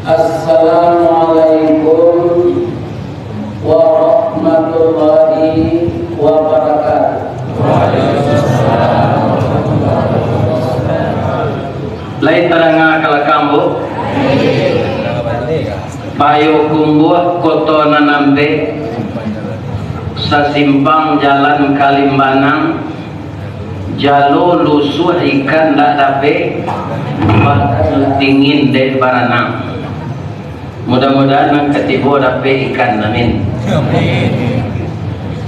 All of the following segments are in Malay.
Assalamualaikum warahmatullahi wabarakatuh. Lain taranga kalakambo payo kumbuh koto nanambe sasimpang jalan Kalimbanang jalo lusuh ikan dak dape dingin dek baranang. Mudah-mudahan nang ketibo dape ikan amin.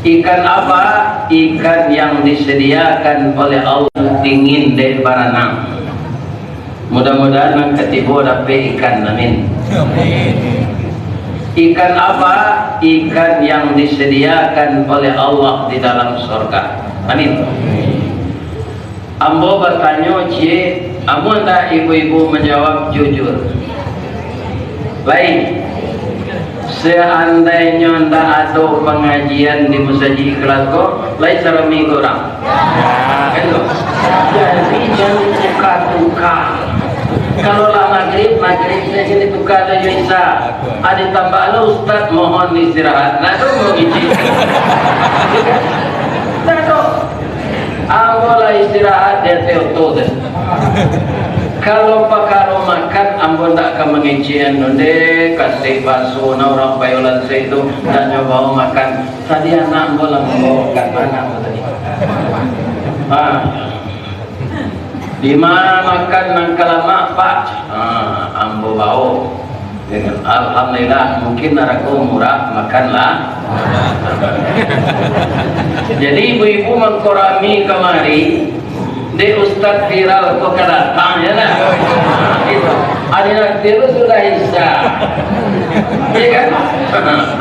Ikan apa? Ikan yang disediakan oleh Allah dingin dek baranang. Mudah-mudahan nang ketibo dape ikan amin. Ikan apa? Ikan yang disediakan oleh Allah di dalam surga. Amin. Ambo bertanya, cie, amun tak ibu-ibu menjawab jujur. Baik, seandainya tak ada pengajian di Masjid Ikhlas kok, lain cara minggu orang. Jadi jangan tukar-tukar. Kalau lah maghrib saja ditukar saja Isa. Ada tambah lo Ustaz mohon istirahat. Nah tu mau izin. Nah tu, ambolah istirahat dia teoto deh. Kalau pakaro makan, ambo tak akan mengincian nonde kasih bakso na orang payolan saya itu dan nyoba makan. Tadi anak ambo lah membawakan mana tadi. Di mana makan nang kalamak pak? Ambo bau. Dengan alhamdulillah mungkin narako murah makanlah. Jadi ibu-ibu mengkorami kemari. De Ustaz viral kok datang ya lah. Itu. Ada dia sudah Isa. Iya kan?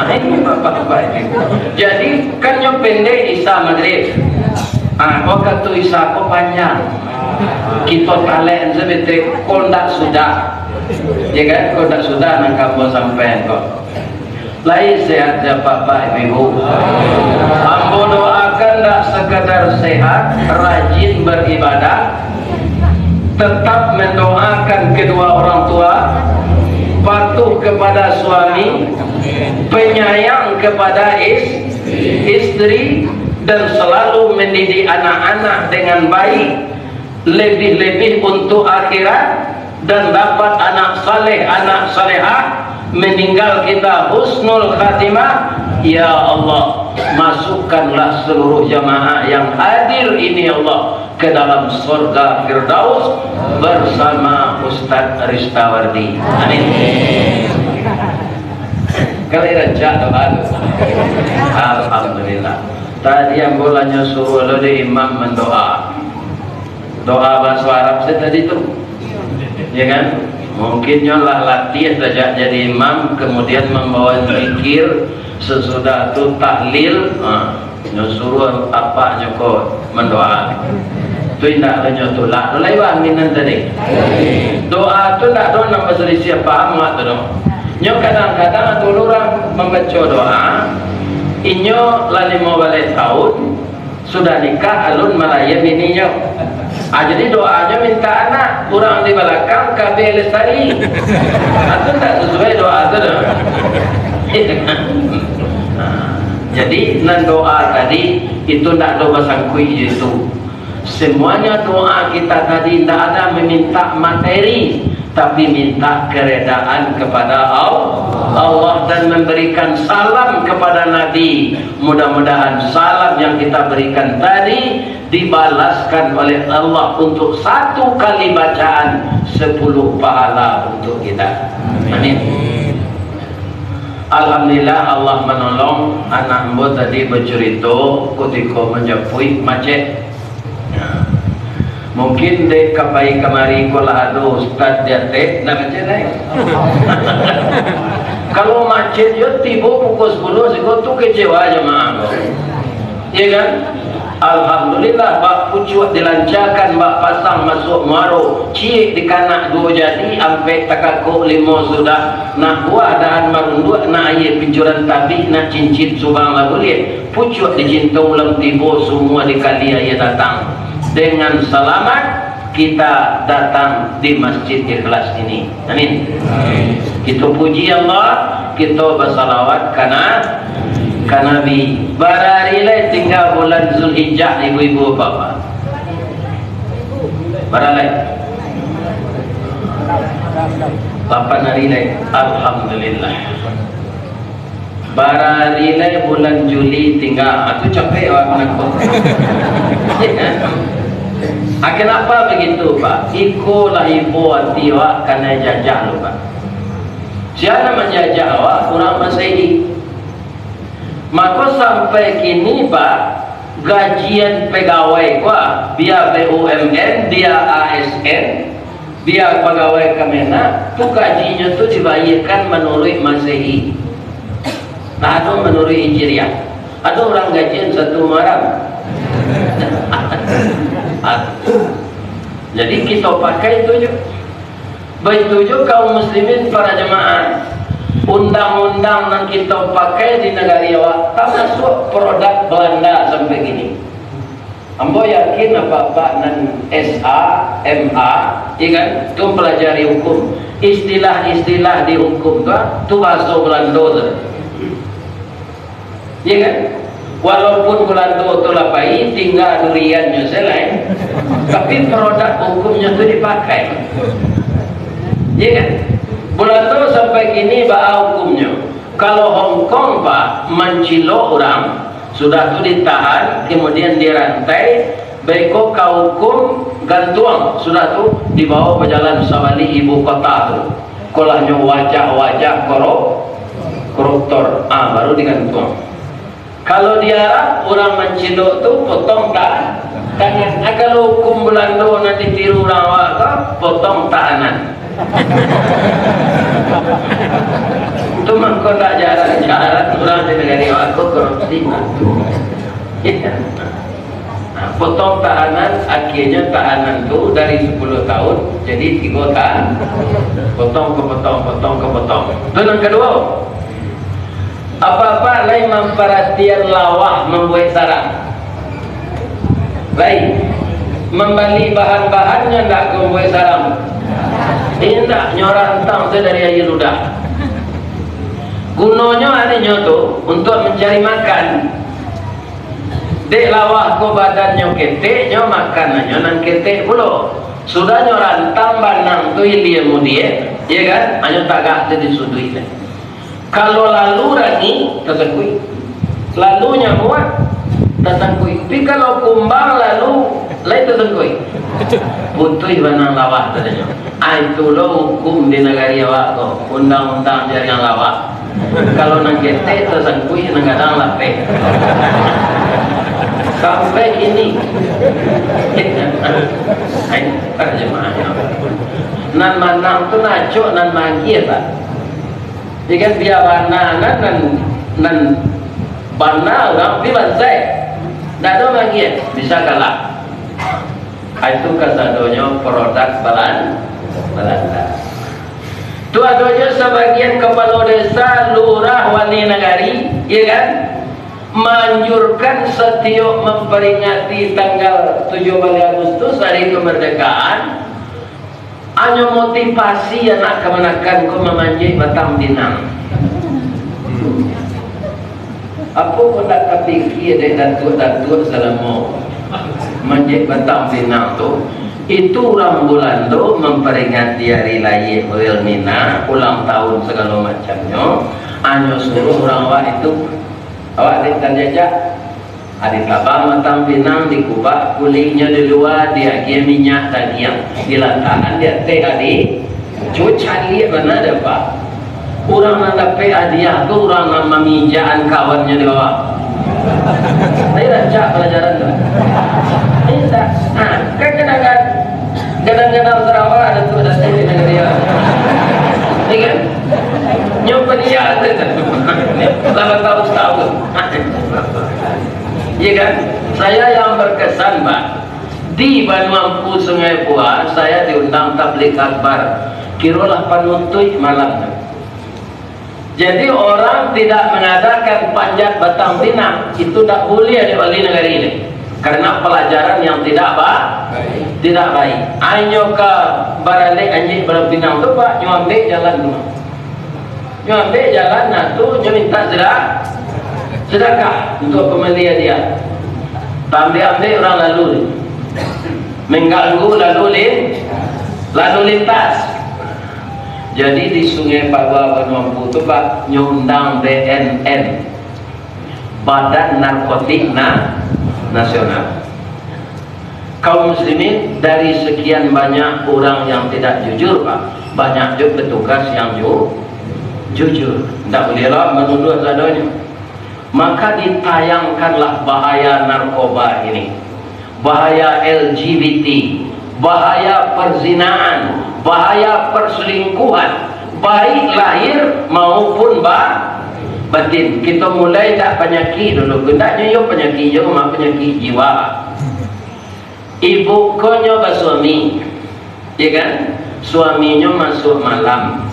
Ini bapak-bapak ini. Jadi kan yang pendek Isa maghrib. Kok kata Isa kok panjang. Kita kalian sebetulnya kondak sudah. Ya kan? Kondak sudah nang kamu sampai kok. Lain sehat ya bapak ibu. Ambo doakan tak sekadar sehat, rajin beribadah, tetap mendoakan kedua orang tua, patuh kepada suami, penyayang kepada istri, dan selalu mendidik anak-anak dengan baik, lebih-lebih untuk akhirat, dan dapat anak saleh, anak salehah, meninggal kita husnul khatimah. Ya Allah, masukkanlah seluruh jamaah yang hadir ini Allah ke dalam surga Firdaus bersama Ustaz Ristawardi. Amin. Kali raja doa. Alhamdulillah. Tadi yang bolanya suruh lo di imam mendoa. Doa bahasa Arab tadi itu. Ya kan? Mungkin nyolah latihan saja jadi imam, kemudian membawa zikir, sesudah itu tahlil, suruh apa nyoko mendoa. Itu tidak nyotulak. Lalu aminan tadi. Doa itu tidak doa nama selisih paham atau dong. Nyo kadang-kadang ada orang membaca doa, inyo lali mau balik tahun sudah nikah alun malaya bininya. Jadi doanya minta anak, kurang di belakang KB lestari. Itu tak sesuai doa itu. Jadi nan doa tadi itu tak doa sangkui itu. Semuanya doa kita tadi tidak ada meminta materi, tapi minta keredaan kepada Allah dan memberikan salam kepada Nabi. Mudah-mudahan salam yang kita berikan tadi dibalaskan oleh Allah untuk satu kali bacaan 10 pahala untuk kita. Amin. Alhamdulillah Allah menolong anak mbok tadi bercerita ketika menjapui macet. Mungkin dek kapai kemari kolah ada Ustaz diatek nak macet naik. Kalau macet yo tiba pukul 10 sego tu kecewa jemaah. Iya kan? Alhamdulillah bak pucuk dilancarkan, bak pasang masuk muaro, cik di kanak 2 jadi sampai takako 5 sudah nak buah dan marundua nak air pincuran tabi nak cincin subang lah boleh pucuk di cintung lem tibo semua di kali ayat datang dengan selamat. kita datang di Masjid Ikhlas ini. Amin. Kita puji Allah, kita bersalawat karena Nabi. Bararilai tinggal bulan Zulhijjah, ibu-ibu bapak. Baralai 8 hari lagi. Alhamdulillah. Bararilai bulan Juli tinggal. Aku capek awak nak. Kenapa begitu Pak? Ikulah ibu hati awak kena jajah lu Pak. Siapa menjajah awak? Orang Masehi. Maka sampai kini Pak, gajian pegawai gua, biar BUMN, biar ASN, biar pegawai Kemenak, tu gajinya tu dibayarkan menurut Masehi. Nah, ada menurut Hijriah. Ada orang gajian 1 Muharram. Jadi kita pakai itu juga. Begitu juga kaum muslimin para jemaah. Undang-undang yang kita pakai di negara awak termasuk produk Belanda sampai gini. Ambo yakin apa-apa nan SA, MA, ya kan? Tu pelajari hukum. Istilah-istilah di hukum tu bahasa Belanda tu. Ya kan? Walaupun Belanda tu lapai tinggal duriannya selain, tapi produk hukumnya tu dipakai. Ya kan? Belanda sampai kini bahawa hukumnya. Kalau Hong Kong Pak mencilok orang, sudah tu ditahan, kemudian dirantai, beko kau hukum gantung, sudah tu dibawa berjalan sabali ibu kota tu. Kolahnya wajah-wajah koruptor, baru digantung. Kalau di Arab orang mencilok tu potong tangan. Kalau hukum Belanda nanti tiru orang awak tu, potong tahanan. Itu mengkodak jarak orang di negara awak korupsi. Potong tahanan, akhirnya tahanan tu dari 10 tahun jadi 3 tahun. Potong. Itu yang kedua. Apa-apa lain memperhatian lawah membuat sarang. Lain membeli bahan-bahannya tidak membuat sarang. Ini tak nyorantang tu dari air ludah. Gunanya adanya tu untuk mencari makan. Dek lawah ko badannya ketek, nyo makanannya nang ketek pula. Sudah nyorantang banang tu ilia mudia, ya kan? Hanya tagak tu disudui. Kalau lalu rangi, tersangkui. Lalunya muat, tersangkui. Tapi kalau kumbang lalu, lain tersangkui. Putui banang lawah tadinya. Itulah hukum di negara awak tu. Undang-undang jaringan lawah. Kalau nak ketek tersangkui, nak kadang lapik. Sampai ini. Tak jemaahnya. Nan manang tu nacuk, nan magi tak? Jika biar warna nan warna orang pibansai, tidak ada lagi bisa kalah. Itu kasadonya produk Belanda. Itu adanya sebagian kepala desa, lurah, wali negari, ya kan? Menganjurkan setiap memperingati tanggal 7 Agustus hari kemerdekaan. Hanya motivasi anak kemenakan ko memanjai batang dinang. Apa ko nak terfikir dari datuk selama manjai batang dinang tu? Itu orang Belanda memperingati hari lahir Wilmina, ulang tahun segala macamnya. Hanya suruh orang awak itu, awak jajak. Ada tabang matang pinang dikubah kulitnya di luar, dia kira minyak tadi yang dilantaran dia teh adi cuci lihat mana ada Pak orang nak dapat hadiah tu orang nak memijaan kawannya di bawah. Saya dah cak pelajaran tu ini tak kadang-kadang Sarawak ada tu ada di negara dia ini kan nyoba dia ada selama tahun-tahun. Ya kan? Saya yang berkesan Pak, di Banyuwangi Sungai Buah saya diundang tabligh akbar, kirolah panuntui malam. Jadi orang tidak mengadakan panjat batang pinang itu tak boleh di wali negara ini. karena pelajaran yang tidak baik. Anyo ke barale anjing berpinang tu pak nyo ambil jalan tu. Nyo ambil jalan nah tu nyo minta sedekah untuk pemelia dia. Ambil orang lalu mengganggu lalu lintas. Jadi di Sungai Pagua Penompu tu pak nyundang BNN, Badan Narkotik Nasional. Kaum muslimin, dari sekian banyak orang yang tidak jujur pak, banyak juga petugas yang jujur. Tidak bolehlah menuduh zadonya. Maka ditayangkanlah bahaya narkoba ini, bahaya LGBT, bahaya perzinaan, bahaya perselingkuhan, baik lahir maupun batin. Kita mulai tak penyakit dulu. Hendaknya yo penyakit yo mah penyakit jiwa. Ibu konyo bersuami, ya kan? Suaminya masuk malam.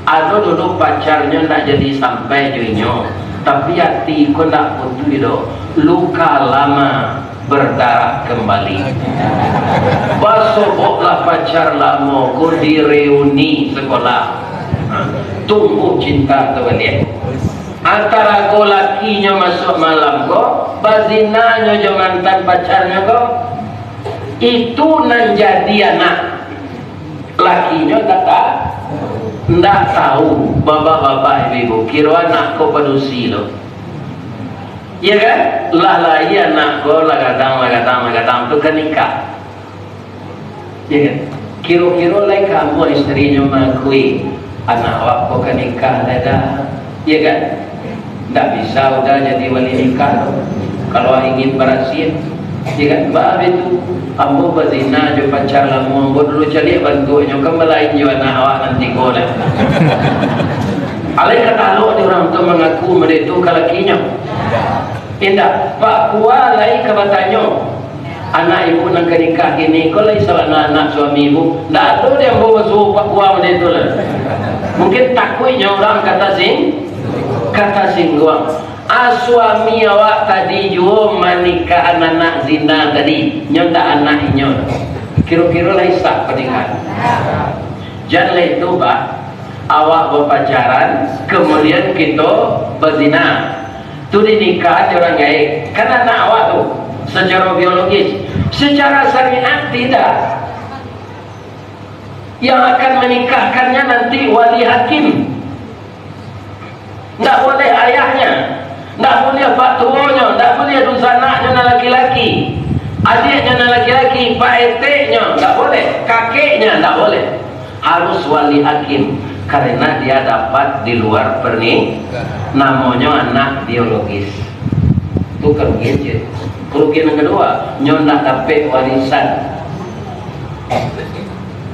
Ada dulu pacarnya nak jadi sampai joinyo, tapi hati ko nak putus itu. Luka lama berdarah kembali. Basoboklah pacar lama ko di reuni sekolah. Tumbuh cinta terbalik. Antara ko lakinya masuk malam ko, bazinanya jo mantan pacarnya ko, itu menjadi anak. Lakinya ndak tahu, bapak-bapak ibu kira anak ko padusi lo. Ya kan? Lah iya anak ko lagadang tu kan nikah. Ya kan? Kira-kira lai kamu istrinya mengakui anak waktu kan nikah dah. Ya kan? Tak bisa udah jadi wali nikah kalau ingin berhasil. Ya kan? Baab itu ambo berzina jo pacar lama, ambo dulu cari bantunya kembali jo anak awak nanti golek. Alai kata lo orang tu mengaku mereka tu kalakinya. Indah Pak Kuah lai kabatanyo anak ibu nak nikah ini kalau salah anak suami ibu tak ada dia bawa suhu Pak Kuah mereka tu lah. Mungkin takutnya orang kata singgung. Suami awak tadi juga menikah anak zina tadi nyonda anaknya. Kira-kira lah sah pernikahan. Jangan itu pak awak berpacaran kemudian kita berzina. Tu dinikah orang gaib. Kan anak awak tu secara biologis, secara syariat tidak. Yang akan menikahkannya nanti wali hakim. Tak boleh ayahnya, tak boleh pak tuanya, tak boleh dosa anaknya laki-laki, adiknya laki-laki, pak eteknya tak boleh, kakeknya tak boleh, harus wali hakim karena dia dapat di luar pernikahan, namanya anak biologis. Itu kerugian. Kerugian yang kedua, nyonya dapat warisan.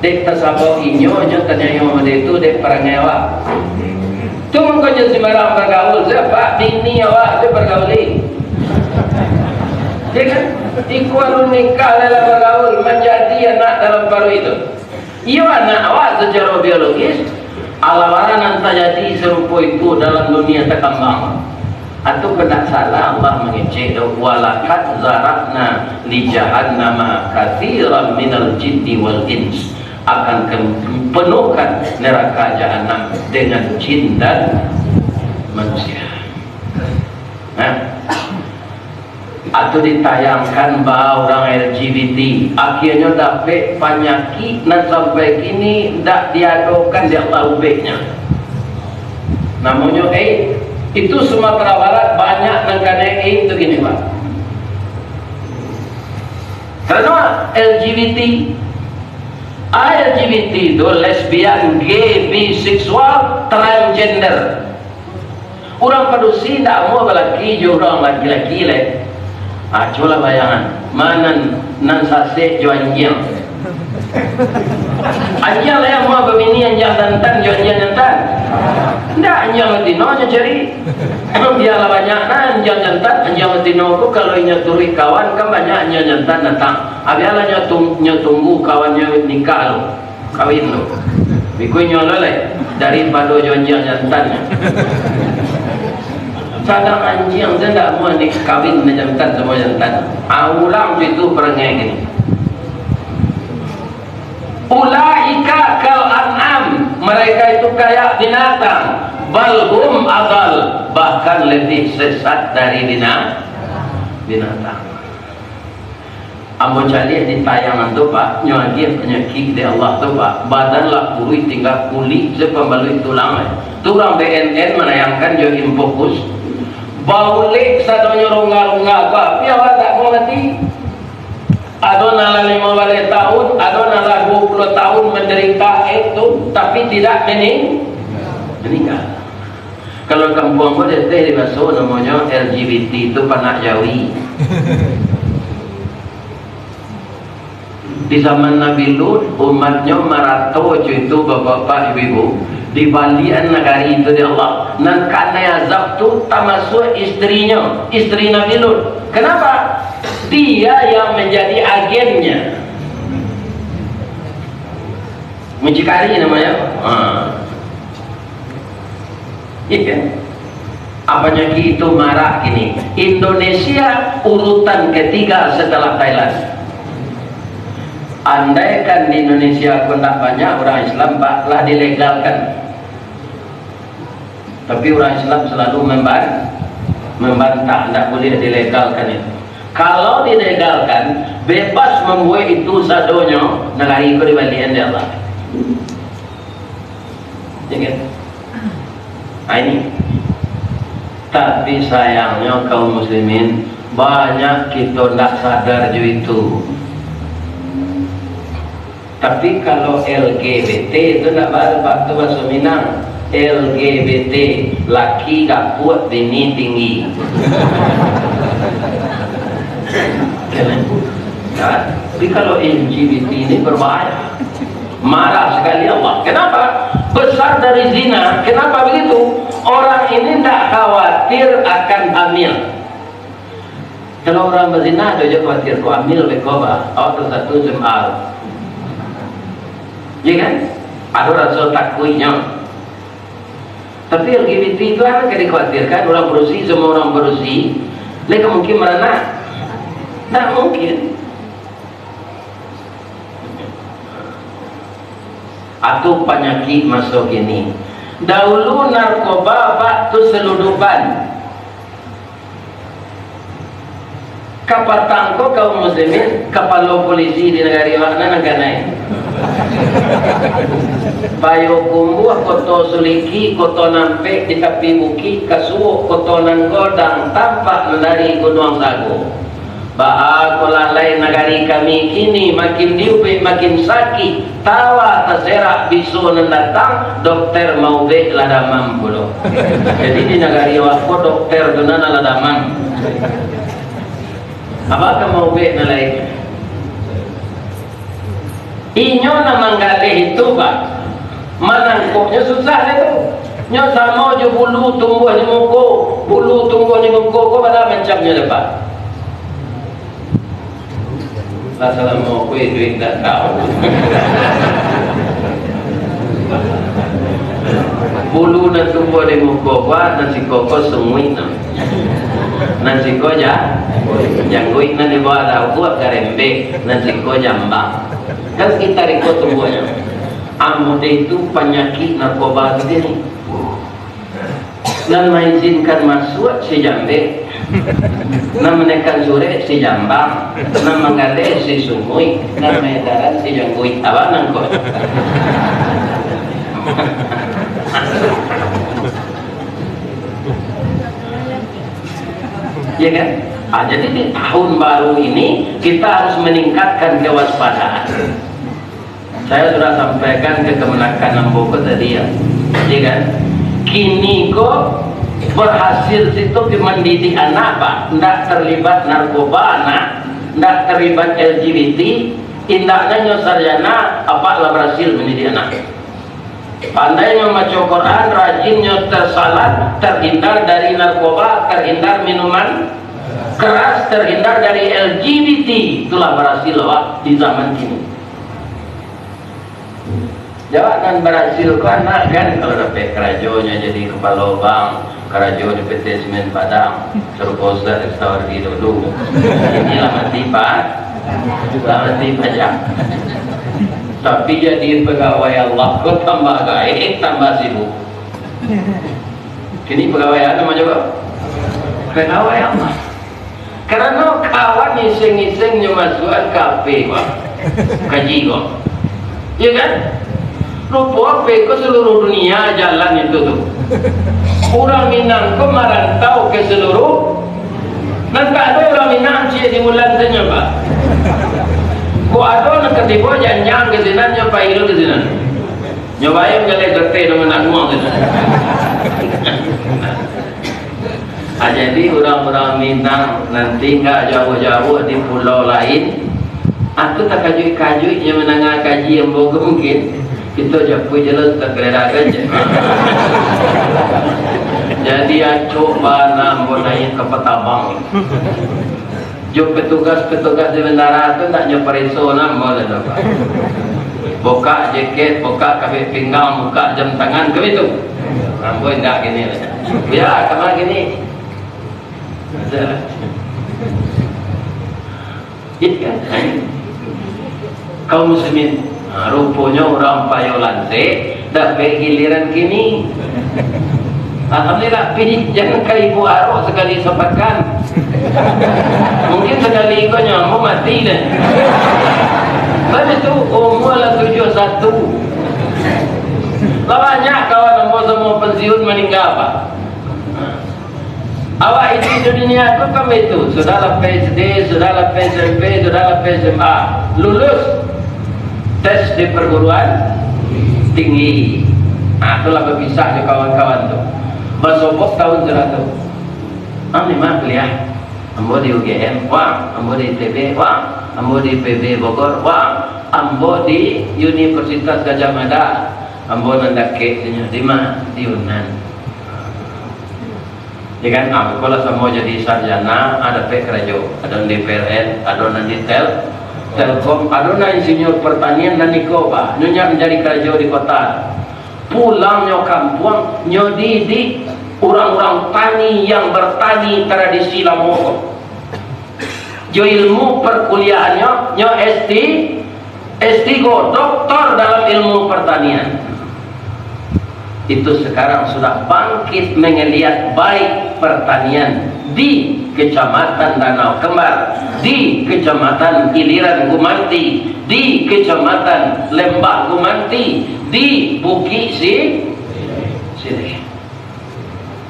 Dek tasabau inyo nyo tanya yang itu dek perangawa. Tu mengkonya sembarang bergaul, siapa bini awak tu bergauli. Ya kan? Ikual nikah dalam bergaul menjadi anak dalam baru itu. Ia anak awak secara biologis, alawaran nanti jadi serupa itu dalam dunia terkembang. Atau kena salah Allah mengecek walakat zarakna li jahannama katsiran minal jinni wal ins, akan penuhkan neraka jahanam dengan jin dan manusia. Atau ditayangkan bahwa orang LGBT akhirnya dapat penyakit dan sampai kini tak diadokan dia ubeknya. Namanya itu Sumatera Barat banyak negara itu gini pak. Karena LGBT itu lesbian, gay, biseksual, transgender. Orang padusi tak mau lelaki, orang laki-laki leh. Coba bayangan mana nan sase jo anjing. Anjing lah yang mau bini anjing jantan jo anjing jantan. Ndak anjing latino nya cari. Dia lah banyak anjing jantan, anjing latino tu kalau inya turi kawan kan banyak anjing jantan datang. Abiala nya tunggu kawannya nikah lo, kawin lo. Bikunya lele dari pado jo anjing jantan. Sadang anjing saya tak mau ni kawin dengan jantan semua jantan. Ulang itu perangai gini. Ulaika kal an'am, mereka itu kayak binatang. Balhum adal, bahkan lebih sesat dari binatang. Ambo cari di tayangan tu pak, nyuagian penyakit di Allah tu pak, badan lah purui tinggal kulit sepembalui tulang. Tulang BNN menayangkan join fokus. Baulik sadonyo rongga-rongga apa, piawak tak mau mati. Ado nala 15 tahun, ado nala 20 tahun menderita itu, tapi tidak meninggal. Kalau kampung aku ada di Baso namanya LGBT itu panak Jawi. Di zaman Nabi Lut umatnya marato itu bapak-bapak ibu-ibu di balian negari itu di Allah. Dan karena azab itu termasuk istrinya, istri Nabi Lut. Kenapa? Dia yang menjadi agennya. Mucikari namanya. Iya. Apanya itu marah gini. Indonesia urutan ketiga setelah Thailand. Andaikan di Indonesia pun tak banyak orang Islam, baklah dilegalkan. Tapi orang Islam selalu membantah, tidak boleh dilegalkan itu. Kalau dilegalkan, bebas membuat itu sadonya, negara itu dibalikan di Allah. Jangan. Ini. Tapi sayangnya kaum muslimin banyak kita tidak sadar itu. Tapi kalau LGBT itu tidak baru waktu bahasa Minang. LGBT laki gak kuat, bini tinggi. Tapi kalau LGBT ini berbahaya. Marah sekali Allah. Kenapa? Besar dari zina. Kenapa begitu? Orang ini tidak khawatir akan hamil. Kalau orang berzina ada juga khawatir kau hamil bekoba. Atau satu jemaah. Ya kan? Ada rasa takutnya. Tapi LGBT itu apa yang dikhawatirkan? Orang berusia, semua orang berusia. Mereka mungkin merana. Tak mungkin. Atau penyakit masuk ini. Dahulu narkoba waktu seludupan. Kapatangko kaum muslimin, kepala polisi di negara mana negara ini. Payo kumbu koto suliki koto nampe di tepi bukit kasuo koto nanggodang tampak dari gunung sago. Ba'a kolalai negari kami kini makin diupe makin sakit tawa terserak bisu datang dokter mau be ladamam pulo. Jadi di negari waktu dokter dunana ladamam. Apakah mau be nalai? Inyo namang galih itu pak manangkoknya susah itu. Nyo sama je bulu tumbuh di muka, bulu tumbuh di muka kau pada macamnya lepas. Masalah mau kue duit tak tahu. Bulu dan tumbuh di muka kau nasi koko semui nam. Nasi kau jangguit nanti bawa tahu buat karembe nasi kau jambang. Kan kita riko tumbuhnya. Amud itu penyakit narkoba begini. Dan mengizinkan masuk si jambe. Nam menekan sore si jambang, nam mengade si sumui, nam medaran si jangguit. Apa nangkot? Ya kan? Jadi di tahun baru ini kita harus meningkatkan kewaspadaan. Saya sudah sampaikan ke Kemenakan Lombok tadi ya kan? Kini kok berhasil situ mendidik anak pak, tidak terlibat narkoba anak, tidak terlibat LGBT, indahnya nyosarjana apa lah berhasil mendidik anak. Pandainya membaca Quran, rajinnya tersalat, terhindar dari narkoba, terhindar minuman keras, terhindar dari LGBT, itulah berhasil pak di zaman kini. Jangan berhasil ke anak kan kalau dapat kerajonya jadi kepala bank, kerajo di PT Semen Padang suruh poster restauasi dulu. Inilah mati pajak. Tapi jadi pegawai Allah kok tambah gaib, tambah sibuk. Kini pegawai apa mau coba? Pegawai Allah. Karena kawan iseng-iseng nyemasukan kafe kok, kaji kok, iya kan? Rupa kafe ke seluruh dunia jalan itu tuh. Orang Minang kok merantau ke seluruh. Dan tak ada orang Minang cie di bulan saja pak. Kok ada nak ketipu janjang ke sini nyoba ilu ke sini. Nyobain kali kertas dengan aku gitu. Jadi orang-orang Minang nanti nggak jauh-jauh di pulau lain. Aku tak kajui yang menengah kaji yang boga mungkin. Kita japu jelas tak kerana aja. Jadi coba nampak naik ke Petabang. Jo petugas di bandara tu tak nyoperiso nama dah dapat. Buka jaket, buka kabin pinggang, buka jam tangan ke itu. Rambut enggak gini lah. Ya, kemana gini? Ada. Ikan. Kaum muslimin, rupanya orang Payolante dapat giliran kini. Alhamdulillah, jangan kali ibu arwah sekali sepakan. Mungkin sekali kau nyamuk mati dah. Lepas itu umur lah 71. Banyak kawan semua pensiun meninggal pak. Awak itu dunia aku kami itu sudah PhD, sudah SMP, sudah SMA, lulus tes di perguruan tinggi. Itulah berpisah kawan-kawan tu. Bersobok tahun 100. Ambil mah kuliah. Ambo di UGM, wah, ambo di ITB, wah, ambo di PB Bogor, wah, ambo di Universitas Gajah Mada, ambo nandake di mana di Yunan. Ya kan, aku kalau semua jadi sarjana, ada pekerja, ada di PLN, ada nanti Telkom, ada nanti insinyur pertanian dan nikoba, nyonya menjadi kerja di kota, pulang nyo kampung, nyo di orang-orang tani yang bertani tradisi Lamongan. Jo ilmu perkuliahannya, nyo SD go doktor dalam ilmu pertanian. Itu sekarang sudah bangkit mengeliat baik pertanian di Kecamatan Danau Kembar, di Kecamatan Iliran Gumanti, di Kecamatan Lembah Gumanti, di Bukit Sirih.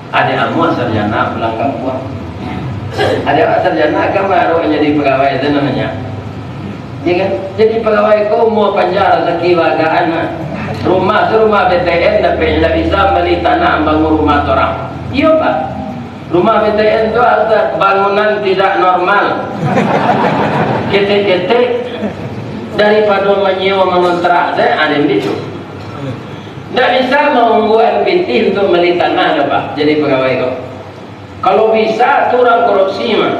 Ada amu sarjana pulang kampung. Ada sarjana kan baru jadi pegawai itu namanya. Ya kan? Jadi pegawai kau mau penjara sekiwagaan. Rumah BTN tapi tidak bisa beli tanah bangun rumah orang. Iya pak. Rumah BTN itu ada bangunan tidak normal. Ketek daripada menyewa mengontrak saya ada itu. Tidak bisa membuat binti untuk beli tanah ada pak. Jadi pegawai kau. Kalau bisa turang korupsi mah.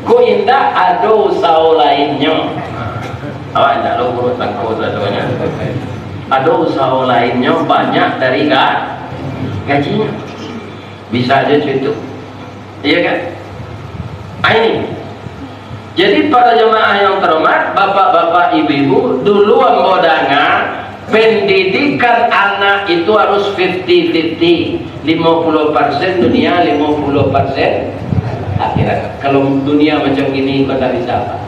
Ku indah ada usaha lainnya. Awak tidak lo urut tangkau satunya. Ada usaha lainnya banyak dari gajinya. Bisa aja itu. Iya kan? Ini. Jadi para jemaah yang terhormat, bapak-bapak, ibu-ibu, dulu ambodangan pendidikan anak itu harus 50-50. 50% dunia, 50% akhirat. Kalau dunia macam gini kau tak bisa apa.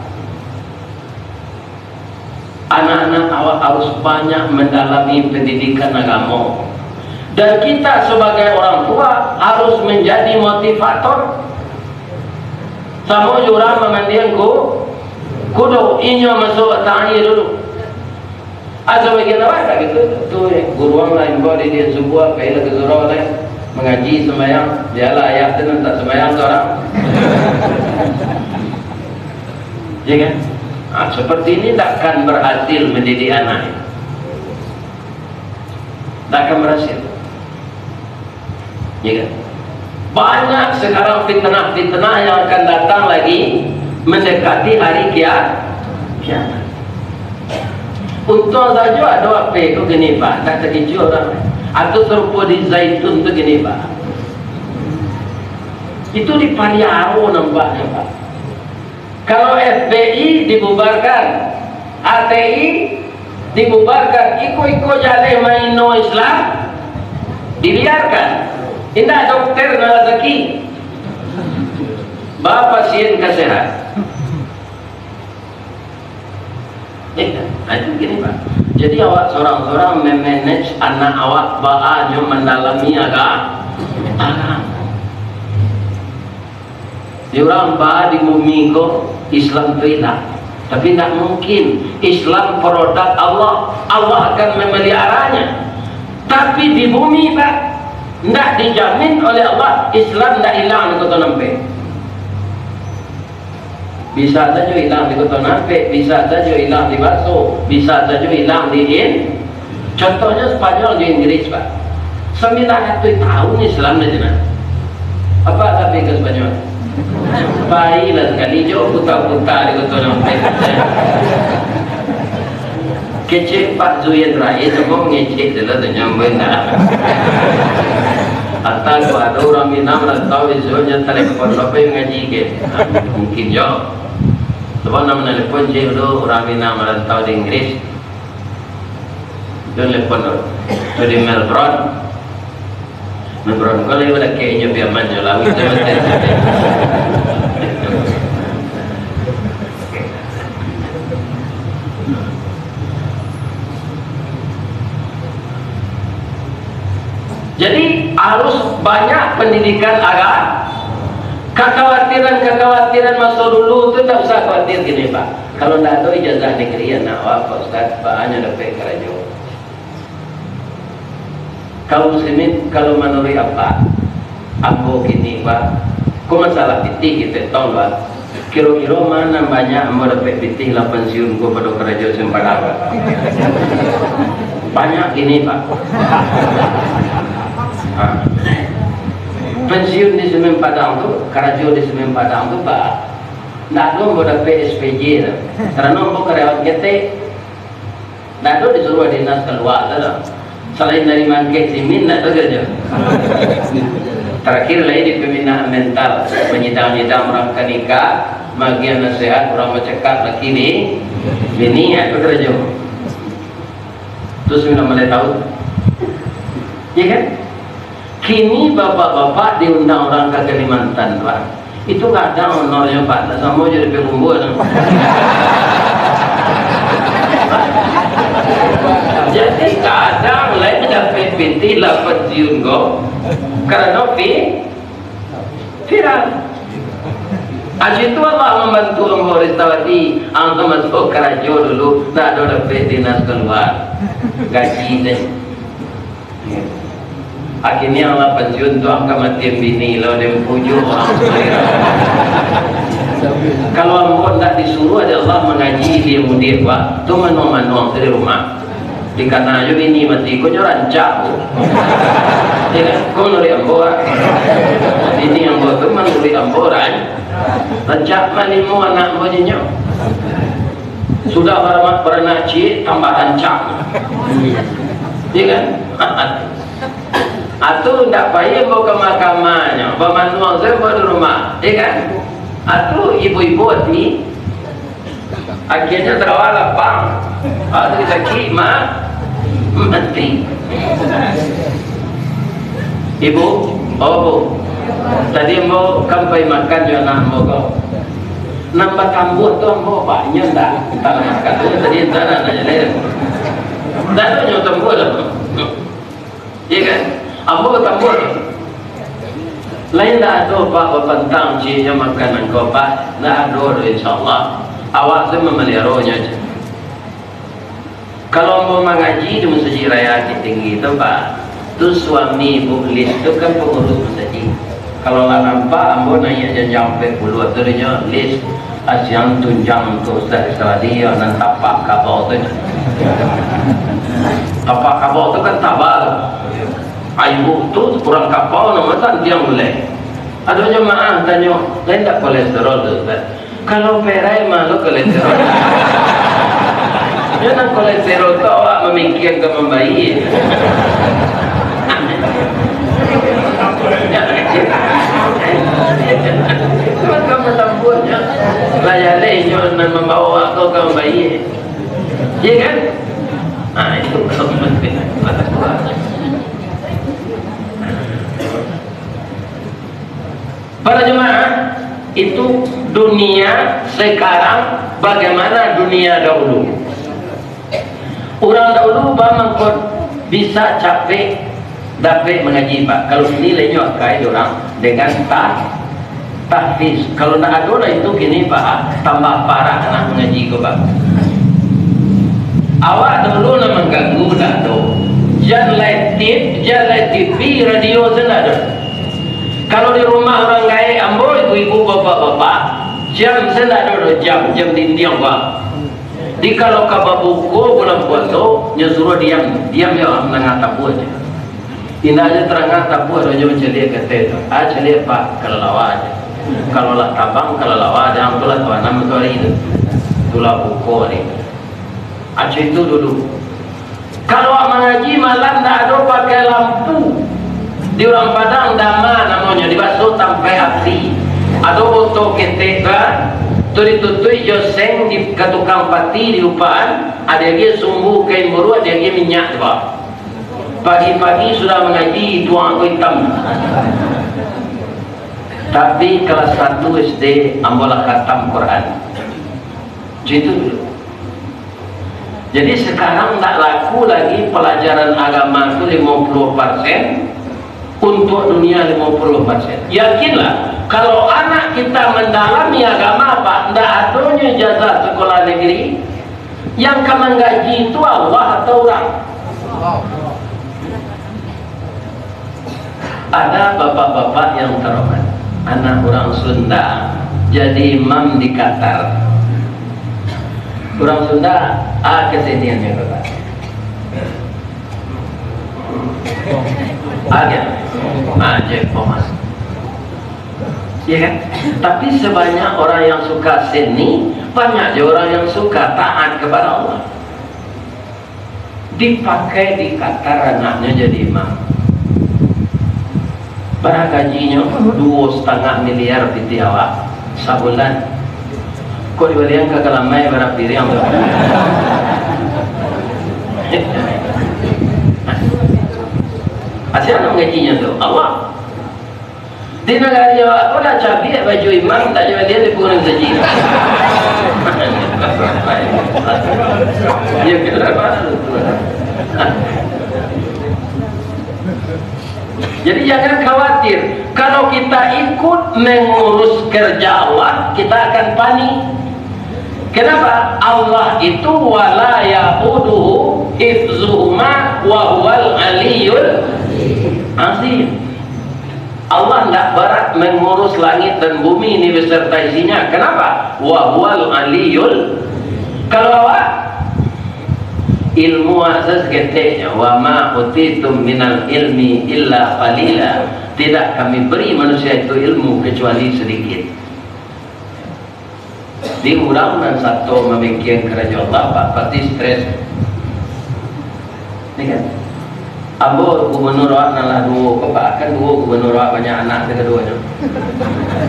Anak-anak awak harus banyak mendalami pendidikan agama. Dan kita sebagai orang tua harus menjadi motivator. Sama jurang memandian kudo inyo masuk tangi dulu. Asal bagian apa tak gitu? Tu guruang lain bawa dia sebuah kailah ke surau lain mengaji semayang. Dialah ayat tu tak semayang orang. Ya kan? Seperti ini takkan berhasil mendidik anak. Takkan berhasil. Ya kan? Banyak sekarang fitnah-fitnah yang akan datang lagi mendekati hari kiamat. Untung saja ada apa itu gini pak, tak terkejut orang. atau serupa di zaitun begini Pak. Itu dipaliaro nampaknya Pak. Kalau FPI dibubarkan, ATI dibubarkan, iko jale maino Islam dibiarkan. Indah dokter rezeki, bapak pasien kesehat. Nah itu gini Pak. Jadi awak seorang-seorang memanage anak awak bahannya mendalami agama. Diorang bah di bumi ko Islam itu hilang, tapi tidak mungkin. Islam produk Allah, Allah akan memeliharanya. Tapi di bumi Pak, tidak dijamin oleh Allah Islam tidak hilang di kota Nampe. Bisa saja hilang di kota Nampe, bisa saja hilang di Baso, bisa saja hilang di Contohnya Spanyol di Inggris Pak, 900 tahun Islam di sana. Apa tapi ke Spanyol? Baiklah sekali jauh putar-putar di kota Nampe. Kecil Pak Zuyendra itu mau ngecek dulu tu nyampe nak. Atau ada orang Minang tahu isonya telepon apa yang ngaji ke? Mungkin jauh. Sebab nama telepon je dulu orang Minang tahu di Inggris. Dia telepon tu di Melbourne. Kalau yang ada kayaknya biar manja lah. Jadi harus banyak pendidikan agama. Kekhawatiran masa dulu itu tak usah khawatir gini Pak. Kalau tidak ada ijazah negeri yang nak Pak Ustaz, bahannya dapat kerajaan. Kalau muslimin, kalau menurut apa? Ambo gini Pak, kok masalah pitih kita tahu Pak. Kira-kira mana banyak ambo dapat pitih lah pensiun ko pada kerajaan sempat banyak gini Pak. Pensiun di Semen Padang tu, kerajaan di Semen Padang tu Pak, nak dong boda PSPJ lah, karena nombor karyawan kita, nak dong disuruh dinas keluar lah, selain dari mangkek simin nak tu kerja. Terakhir lagi di pembinaan mental, penyidang-penyidang orang nikah, bagian nasihat orang mencekap laki ni, bini apa kerja? Terus minum mulai tahu, ya kan? Kini bapak-bapak diundang orang ke Kalimantan Pak. Itu kadang honornya Pak, sama jadi pengumbu. Jadi kadang lain dapat pinti lah pensiun go, karena viral. Aji itu Allah membantu Ambo Ristawati, angka masuk kerajaan dulu, tak ada dapat dinas keluar, gaji deh. Akhirnya Allah pensiun tu angka mati bini lawan dia pujuk orang selera. Kalau Ambo tak disuruh ada Allah mengaji dia mudir Pak, tu manuang-manuang dari rumah. Dikata aja bini mati, kau rancak. Ya kan? Kau nuri Ambo. Bini Ambo tu menuri Ambo rancak manimu anak Ambo jenyo. Sudah beranak cik tambah rancak. Ya kan? Atau tidak payah bawa ke mahkamahnya, pemanuang saya bawa di rumah, ya kan? Atau ibu-ibu hati, akhirnya terawal lapang, atau kita kima mati. Ibu, oh bu, tadi mau kampai makan juga nak mau kau. Nambah kambut tu mau banyak dah, tak makan tu tadi tak ada lain. Dah tu nyawa tambur dah, ya kan? Ambo tambur lain dah ada Pak berpentang cia makanan kau Pak, dah ada insyaAllah awak tu memeliharanya je. Kalau mau mengaji di masjid raya tinggi tu Pak, tu suami bulis tu kan pengurus masjid. Kalau nak nampak ambo naik janjang puluh tu dia list asyang tunjang tu Ustaz Saladi dan tapak kabau tu. Tapak kabau tu kan tabal. Ibu tu kurang kapau nama tak dia boleh. Ada jemaah tanya, lain tak kolesterol tu Ustaz. Kalau perai malu kolesterol. Dia nak kolesterol tu awak memikirkan membaik. Kamu tambahnya layar jangan membawa kau ke bayi, iya kan? Nah itu kepentingan mata kuatnya. Para jemaah, itu dunia sekarang bagaimana dunia dahulu. Orang dahulu mengkot bisa capek dapat mengaji pak. Kalau nilainya kaya orang dengan tahfiz. Kalau nak ada itu gini pak, tambah parah nak mengaji ke pak. Awak dulu nak mengganggu dah tu. Jangan TV, radio senada. Kalau di rumah orang kaya ambo ibu-ibu bapak-bapak jam senada jam dinding pak. Di kalau kabar buku bulan puasa nyuruh diam ya menengah tabu aja. Tidak aja terangah tabu aja mencelia kata itu. Celia pak kalau lawa aja. Kalau lah tabang kalau lawa aja amtulah tuan nama tu hari itu. Itulah buku ni. Aja itu dulu. Kalau mengaji malam tak ada pakai lampu. Di orang Padang dama namanya dibasuh sampai api. Ada botol ketek kan? Turi-tutui joseng di tukang pati di upaan, ada lagi sumbu kain buru, ada lagi minyak pak. Pagi-pagi sudah mengaji tuang aku hitam. Tapi kelas 1 SD ambolah khatam Quran. Gitu dulu. Jadi sekarang tak laku lagi pelajaran agama itu 50%. Untuk dunia 50%. Yakinlah kalau anak kita mendalami agama apa, tidak adanya jasa sekolah negeri yang akan menggaji itu Allah atau orang. Ada bapak-bapak yang terhormat, anak orang Sunda jadi imam di Qatar. Orang Sunda keseniannya bapak. Aja Thomas, ya kan? Tapi sebanyak orang yang suka seni, banyak juga orang yang suka taat kepada Allah. Dipakai di Qatar anaknya jadi imam. Berapa gajinya? 2,5 miliar di Tiawa sebulan. Kok dibalikan ke Kalamai berapa piring? Asyik mengajinya tu Allah. Di negara Jawa aku dah cabai baju imam tak jawa dia dibunuh saja. Ya kenapa? Jadi jangan khawatir. Kalau kita ikut mengurus kerja Allah, kita akan panik. Kenapa? Allah itu wala ya'uduhu hifzuhuma wa huwal aliyul azim. Allah tidak berat mengurus langit dan bumi ini beserta isinya. Kenapa? Wa huwal aliyul. Kalau awak ilmu asas keteknya wa ma utitum minal ilmi illa qalila. Tidak kami beri manusia itu ilmu kecuali sedikit. Diurang dan satu memikirkan kerja Allah pak pasti stres. Ini kan Ambo gubernur awak nalah dua pak kan dua gubernur awak banyak anak keduanya.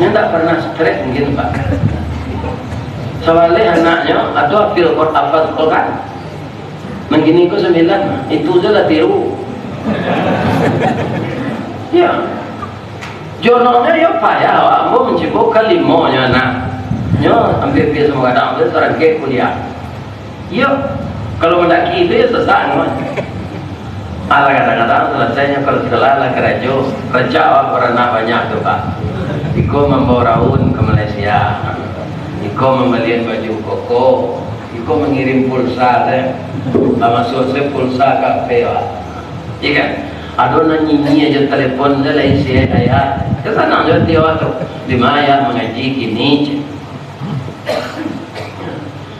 Dia tak pernah stres mungkin pak. Soalnya anaknya atau hafil Quran begini ko 9 itu saja tiru. Ya jononya ya payah awak Ambo mencipok kalimonya anak. Yo ambil biasa mengadang itu orang ke kuliah. Yo kalau mendaki itu ya sesak kan. Ala kadang-kadang selesainya kalau segala kerja awak pernah banyak tu pak. Iko membawa raun ke Malaysia. Iko membelian baju koko. Iko mengirim pulsa deh. Masuk saya pulsa kafe pak. Iya kan? Ada nyanyi aja telepon dia lah isi ayat. Kesana aja tiap tu. Di mana mengaji kini.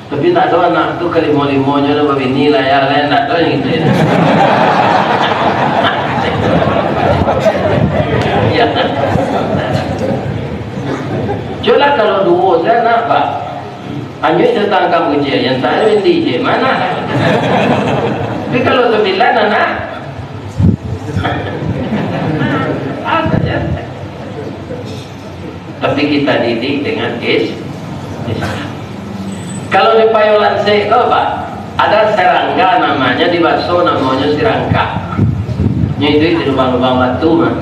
Tapi tak ada anak tu kelima-limanya nak begini layar lain tak ada yang gitu ya. Coba kalau dua saya nak pak hanya saya tangkap kerja yang saya ini je mana. Tapi kalau 9 anak Tapi kita didik dengan Islam. Kalau di Payolan Pak, ada serangga namanya, di bakso namanya serangka. Itu di lubang-lubang batu mah.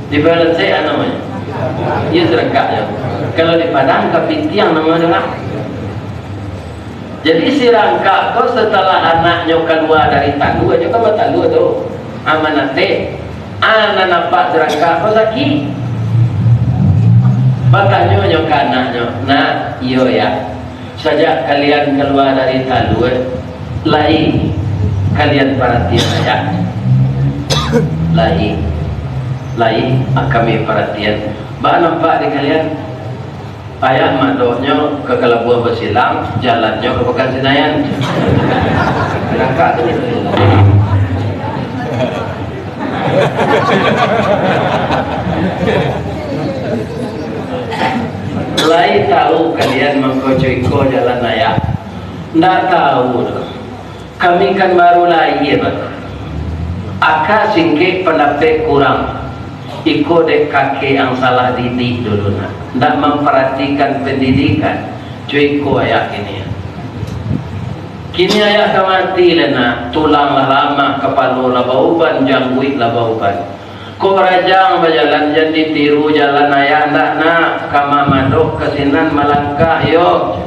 Di Payolan namanya. Iya serangka ya. Kalau di Padang Kapitiang namanya lah. Jadi si rangka kok setelah anaknya keluar dari tandu aja kan tandu tuh amanate anak nampak serangka kok sakit batanya nyoka anaknya nah iyo ya sejak kalian keluar dari tandu lain kalian perhatian ya lain kami perhatian bah nampak di kalian ayah madoknya ke Kelabuan Besilang, jalannya ke Pekan Senayan. Rangka tu. Lain tahu kalian mengkoco-iko jalan ayah. Nggak tahu. Kami kan baru lahir. Aka singkir pendapat kurang. Iko dek kakek yang salah didik dulu nak, tidak memperhatikan pendidikan. Cuy ko ayak ini. Kini ayak kamati lena, tulang lama kepala labauban, jangguit labauban. Ko rajang berjalan jadi tiru jalan ayak ndak nak, kama madok kesinan melangkah yo.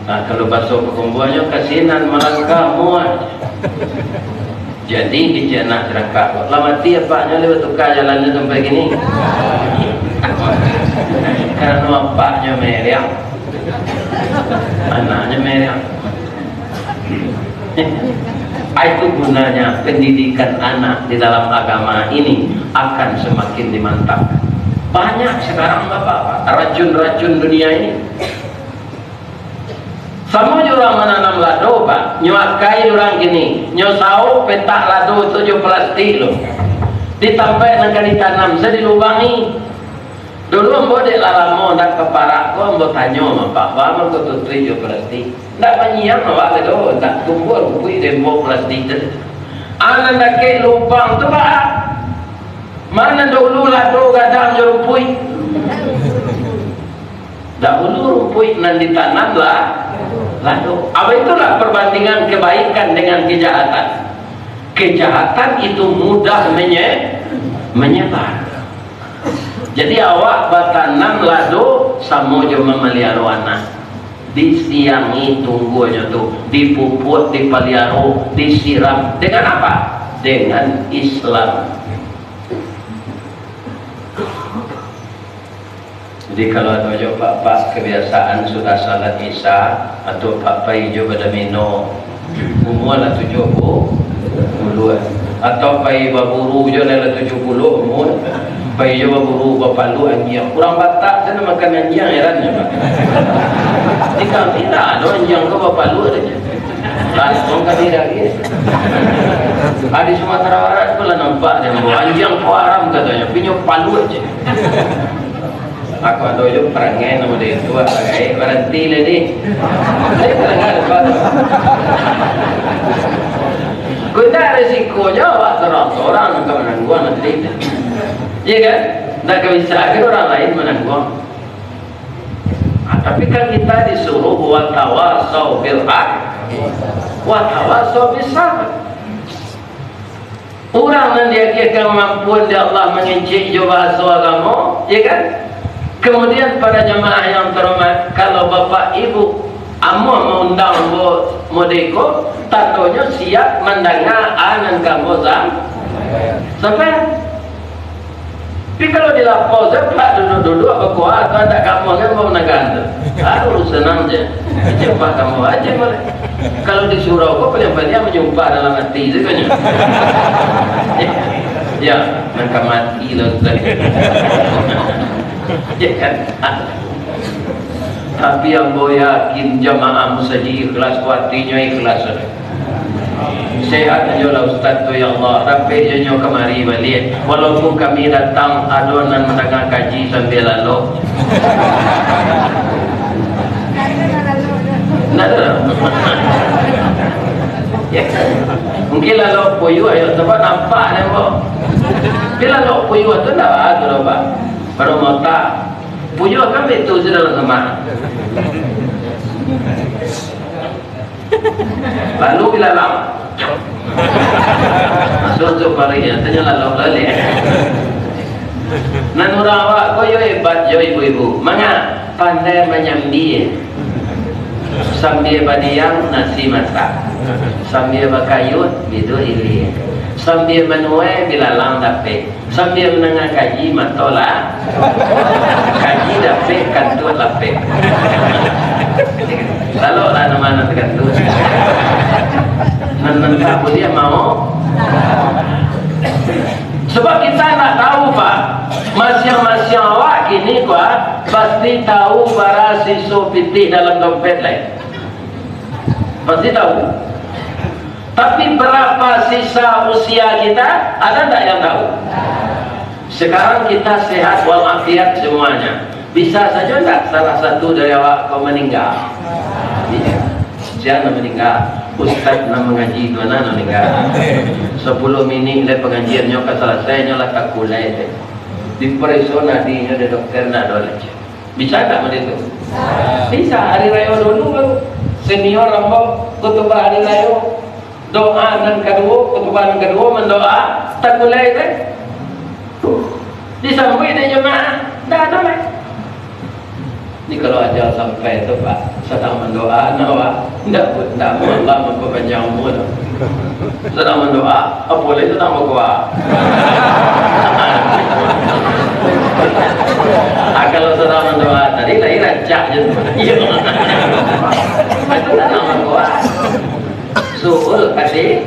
Nah kalau basuh kekumbuannya kesinan melangkah muat. Jadi kita nak serangka. Lama tiap paknya lewat tukar jalannya sampai gini. Karena paknya meriang, anaknya meriang. Itu gunanya pendidikan anak di dalam agama ini akan semakin dimantapkan. Banyak sekarang bapak racun-racun dunia ini. Sama orang menanam lado pak, nyuakai orang gini, nyosau petak lado 7 plastik loh, ditampai nak ditanam, saya dilubangi. Dulu ambo dek lalamo nak keparak, ko ambo tanyo pak, bama ko 7 plastik, nak banyak awak lado, nak tumbuh rupui dembo plastik tu. Anak nak ke lubang tu pak, mana dulu lado gadang rupui, dahulu rupui nan ditanam lah. Lalu, apa itulah perbandingan kebaikan dengan kejahatan. Kejahatan itu mudah menyebar. Jadi awak batanam lado samojo memelihara anak. Disiangi tunggunya tuh, dipuput, dipelihara, disiram. Dengan apa? Dengan Islam. Jadi kalau ada pak kebiasaan sudah salat isya atau pak hijau pada minum umur lah 70 atau pak baburu je lah 70 umur pak hijau baburu bapalu anjing kurang batak sana makan anjing herannya pak. Jika tidak ada anjing ke bapalu aja langsung kami lagi. Di Sumatera Barat pula nampak dia bawa anjing haram katanya punya palu aja. Aku ada juga perangai nama dia tua pakai berhenti lah ni. Saya perangai lepas. Kita risikonya awak orang nak menangguh nanti. Iya kan? Tak bisa kan orang lain menangguh. Tapi kan kita disuruh buat tawasau bil haq, buat tawasau bis sabr. Orang yang dia kemampuan dia Allah mengincik juga bahasa agama, iya kan? Kemudian para jemaah yang terhormat, kalau bapak ibu amo mengundang modeko, tatonya siap mendengar anan kamu sampai. Tapi kalau dilapor, pak duduk-duduk apa kuat, atau ada kamu kan mau menekan tu. Harus senang je, cepat kamu aja boleh. Kalau disuruh kau paling-paling menjumpa dalam hati itu kan? Ya, mereka mati lah tadi. Ya kan? Tapi yang gue yakin jamaah musaji ikhlas, kuatinya ikhlas. Sehat aja lah Ustaz tu ya Allah. Tapi je kemari balik. Walaupun kami datang adonan mendengar kaji sambil lalu. Nada. Ya. Mungkin lalu puyu ayo tempat nampak ni bo. Bila lalu puyu tu dah ada apa? baru mau tak punya kan itu sudah lama. Lalu bila lama masuk parinya tanya lalu nanurawa ko yo hebat yo ibu-ibu manga pandai menyambi sambil badiang nasi masak sambil bakayut bidu ili sambil menuai bilalang dapet sambil menengah kaji matola kaji dapet kantut lapet lalu lah mana kantut nanti dia mau sebab kita nak tahu Pak masing-masing awak kini kuat pasti tahu bara siso pitih dalam dompet lain pasti tahu tapi berapa sisa usia kita ada tak yang tahu sekarang kita sehat walafiat semuanya bisa saja tak salah satu dari awak kau meninggal jangan meninggal Ustaz nak mengaji tu nak meninggal 10 minit le pengajian nyo ka selesai nyo lah tak kulai di persona di nyo de dokter nak dole bisa tak begitu bisa hari raya dulu baru senior rambo khutbah hari raya doa dan kedua khutbah kedua mendoa tak kulai disambui dengan jemaah dah dole ni kalau aja sampai tu Pak sedang mendoa nawa tidak Allah memperpanjang umur sedang mendoa apa boleh sedang berdoa kalau sedang mendoa tadi lagi rancak je itu sedang berdoa suul kasih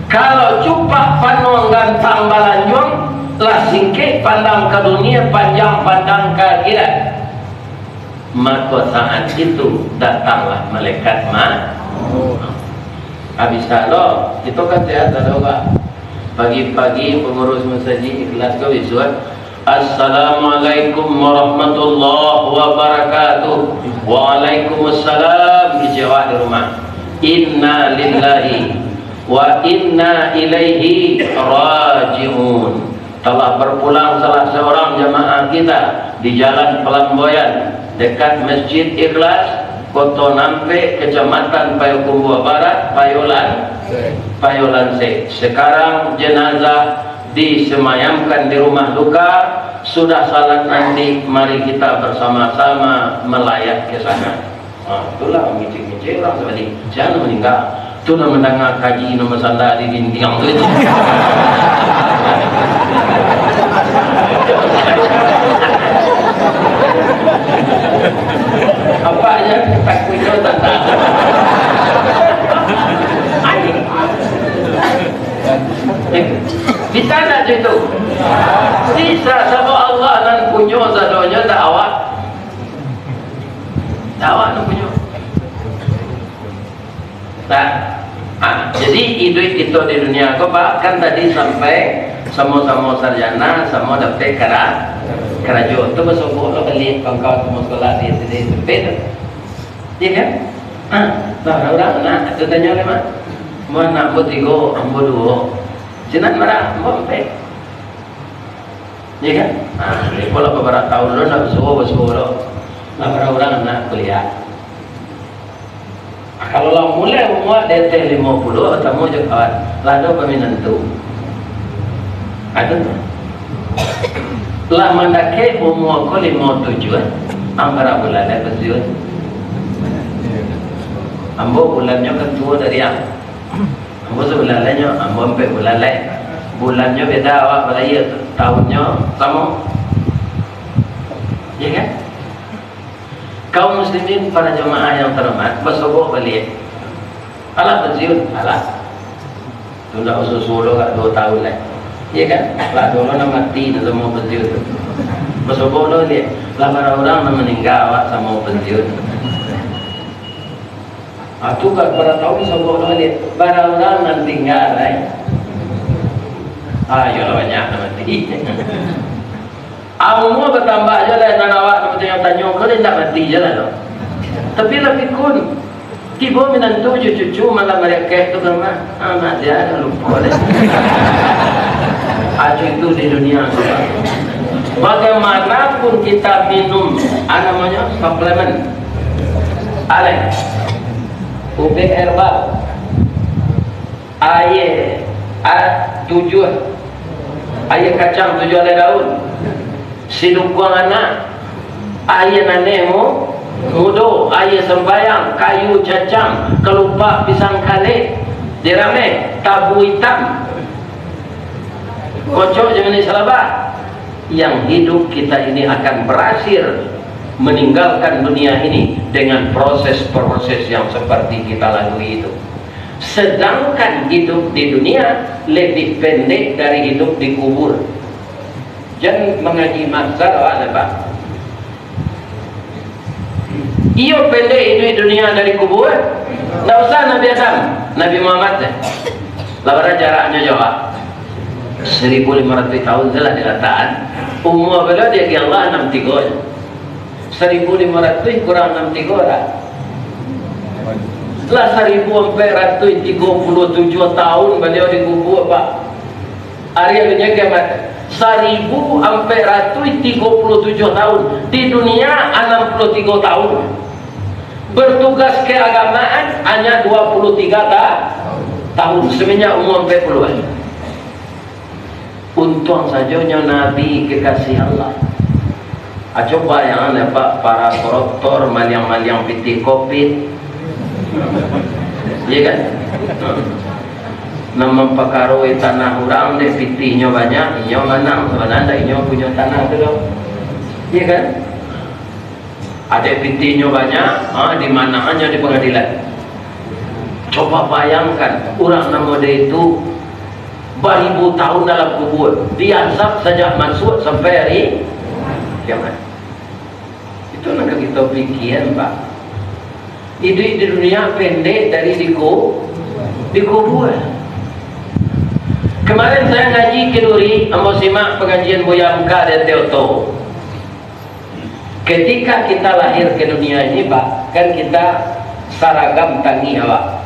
kalau cupak panong gantang balanjong lah singkit pandang ke dunia panjang pandang ke akhirat maka saat itu datanglah malaikat habis kalau itu kan sehat ada Pak pagi-pagi pengurus masjid ikhlas ke wisuat Assalamualaikum warahmatullahi wabarakatuh Waalaikumsalam dijawab di rumah inna lillahi wa inna ilaihi raji'un telah berpulang salah seorang jamaah kita di jalan Pelamboyan dekat Masjid Ikhlas Kota Nampe Kecamatan Payakumbuh Barat Payolan C. Sekarang jenazah disemayamkan di rumah duka sudah salat nanti mari kita bersama-sama melayat ke sana itulah mengicik-ngicik orang seperti jangan meninggal itu nak mendengar kaji nomor sanda di dinding tu apa aja takut itu tentang bisa tak itu bisa sama Allah dan punya zadonya tak awak nak punya tak jadi hidup itu di dunia kau Pak kan tadi sampai sama-sama sarjana sama dapat kerajaan tu bersobo lo beli kawan-kawan semua sekolah di sini sepeda iya kan orang nak tu tanya lima mau nak buat 3 ambo 2 jenat marah ambo 4 iya kan kalau beberapa tahun lo nak bersobo lo nak orang nak kuliah kalau lah mulai umur DT 50 atau mau kawan lalu peminat tu ada lah mendaki umur ko 57 ambara bulan dah bersiun ambo bulannya kan tua dari ambo sebulan lainnya ambo 4 bulan lain bulannya beda awak belaya tahunnya sama ya kan kaum muslimin para jemaah yang terhormat bersobo balik alah bersiun alah tunda usus solo kat 2 tahun lah ya kan lah dulu nak mati dah semua bersiun bersobo lo dia lah para orang nak meninggal awak sama bersiun tu kat para tahun sobo lo dia para orang nak tinggal lah ayolah banyak nak mati umur bertambah je lah dan awak macam yang tanya kau dia tak mati je lah tapi lebih kun Tiba menantu cucu malah mereka itu kan anak dia ada lupa deh. Acu itu di dunia. Bagaimanapun kita minum, namanya suplemen, alek, UB herbal, air, tujuh, air kacang 7 helai daun, sidukung anak, air nanemu. Mudo, air sembayang, kayu cacang, kelupak pisang kale, dirame, tabu hitam, kocok jangan disalabah. Yang hidup kita ini akan berhasil meninggalkan dunia ini dengan proses-proses yang seperti kita lalui itu. Sedangkan hidup di dunia lebih pendek dari hidup di kubur. Jangan mengaji maksar ada Pak. Iyo pendek hidup dunia dari kubur. Tidak usah Nabi Adam, Nabi Muhammad lawan jaraknya jawab 1500 tahun telah diletakkan. Umur beliau dia Allah 63. 1500 kurang 63 orang. Setelah 1437 tahun beliau dikubur Pak. Hari ini kiamat 1437 tahun. Di dunia 63 tahun. Bertugas keagamaan hanya 23 tahun. Semenjak umur 40-an. Untung saja Nabi kekasih Allah. Coba yang Pak, para koruptor maliang-maliang piti covid. Iya kan? Nama pakaroi tanah orang deh pitihnya banyak, inyo menang sebenarnya inyo punya tanah tu loh. Iya kan? Ada pitihnya banyak, di mana hanya di pengadilan. Coba bayangkan orang nama dia itu beribu tahun dalam kubur, diazab sejak masuk sampai hari kiamat. Itu nak kita pikiran Pak. Hidup di dunia pendek dari di kubur. Kemarin saya ngaji ke Duri, mau simak pengajian Buya Muka dan Teoto. Ketika kita lahir ke dunia ini Pak, kan kita saragam tangi awak.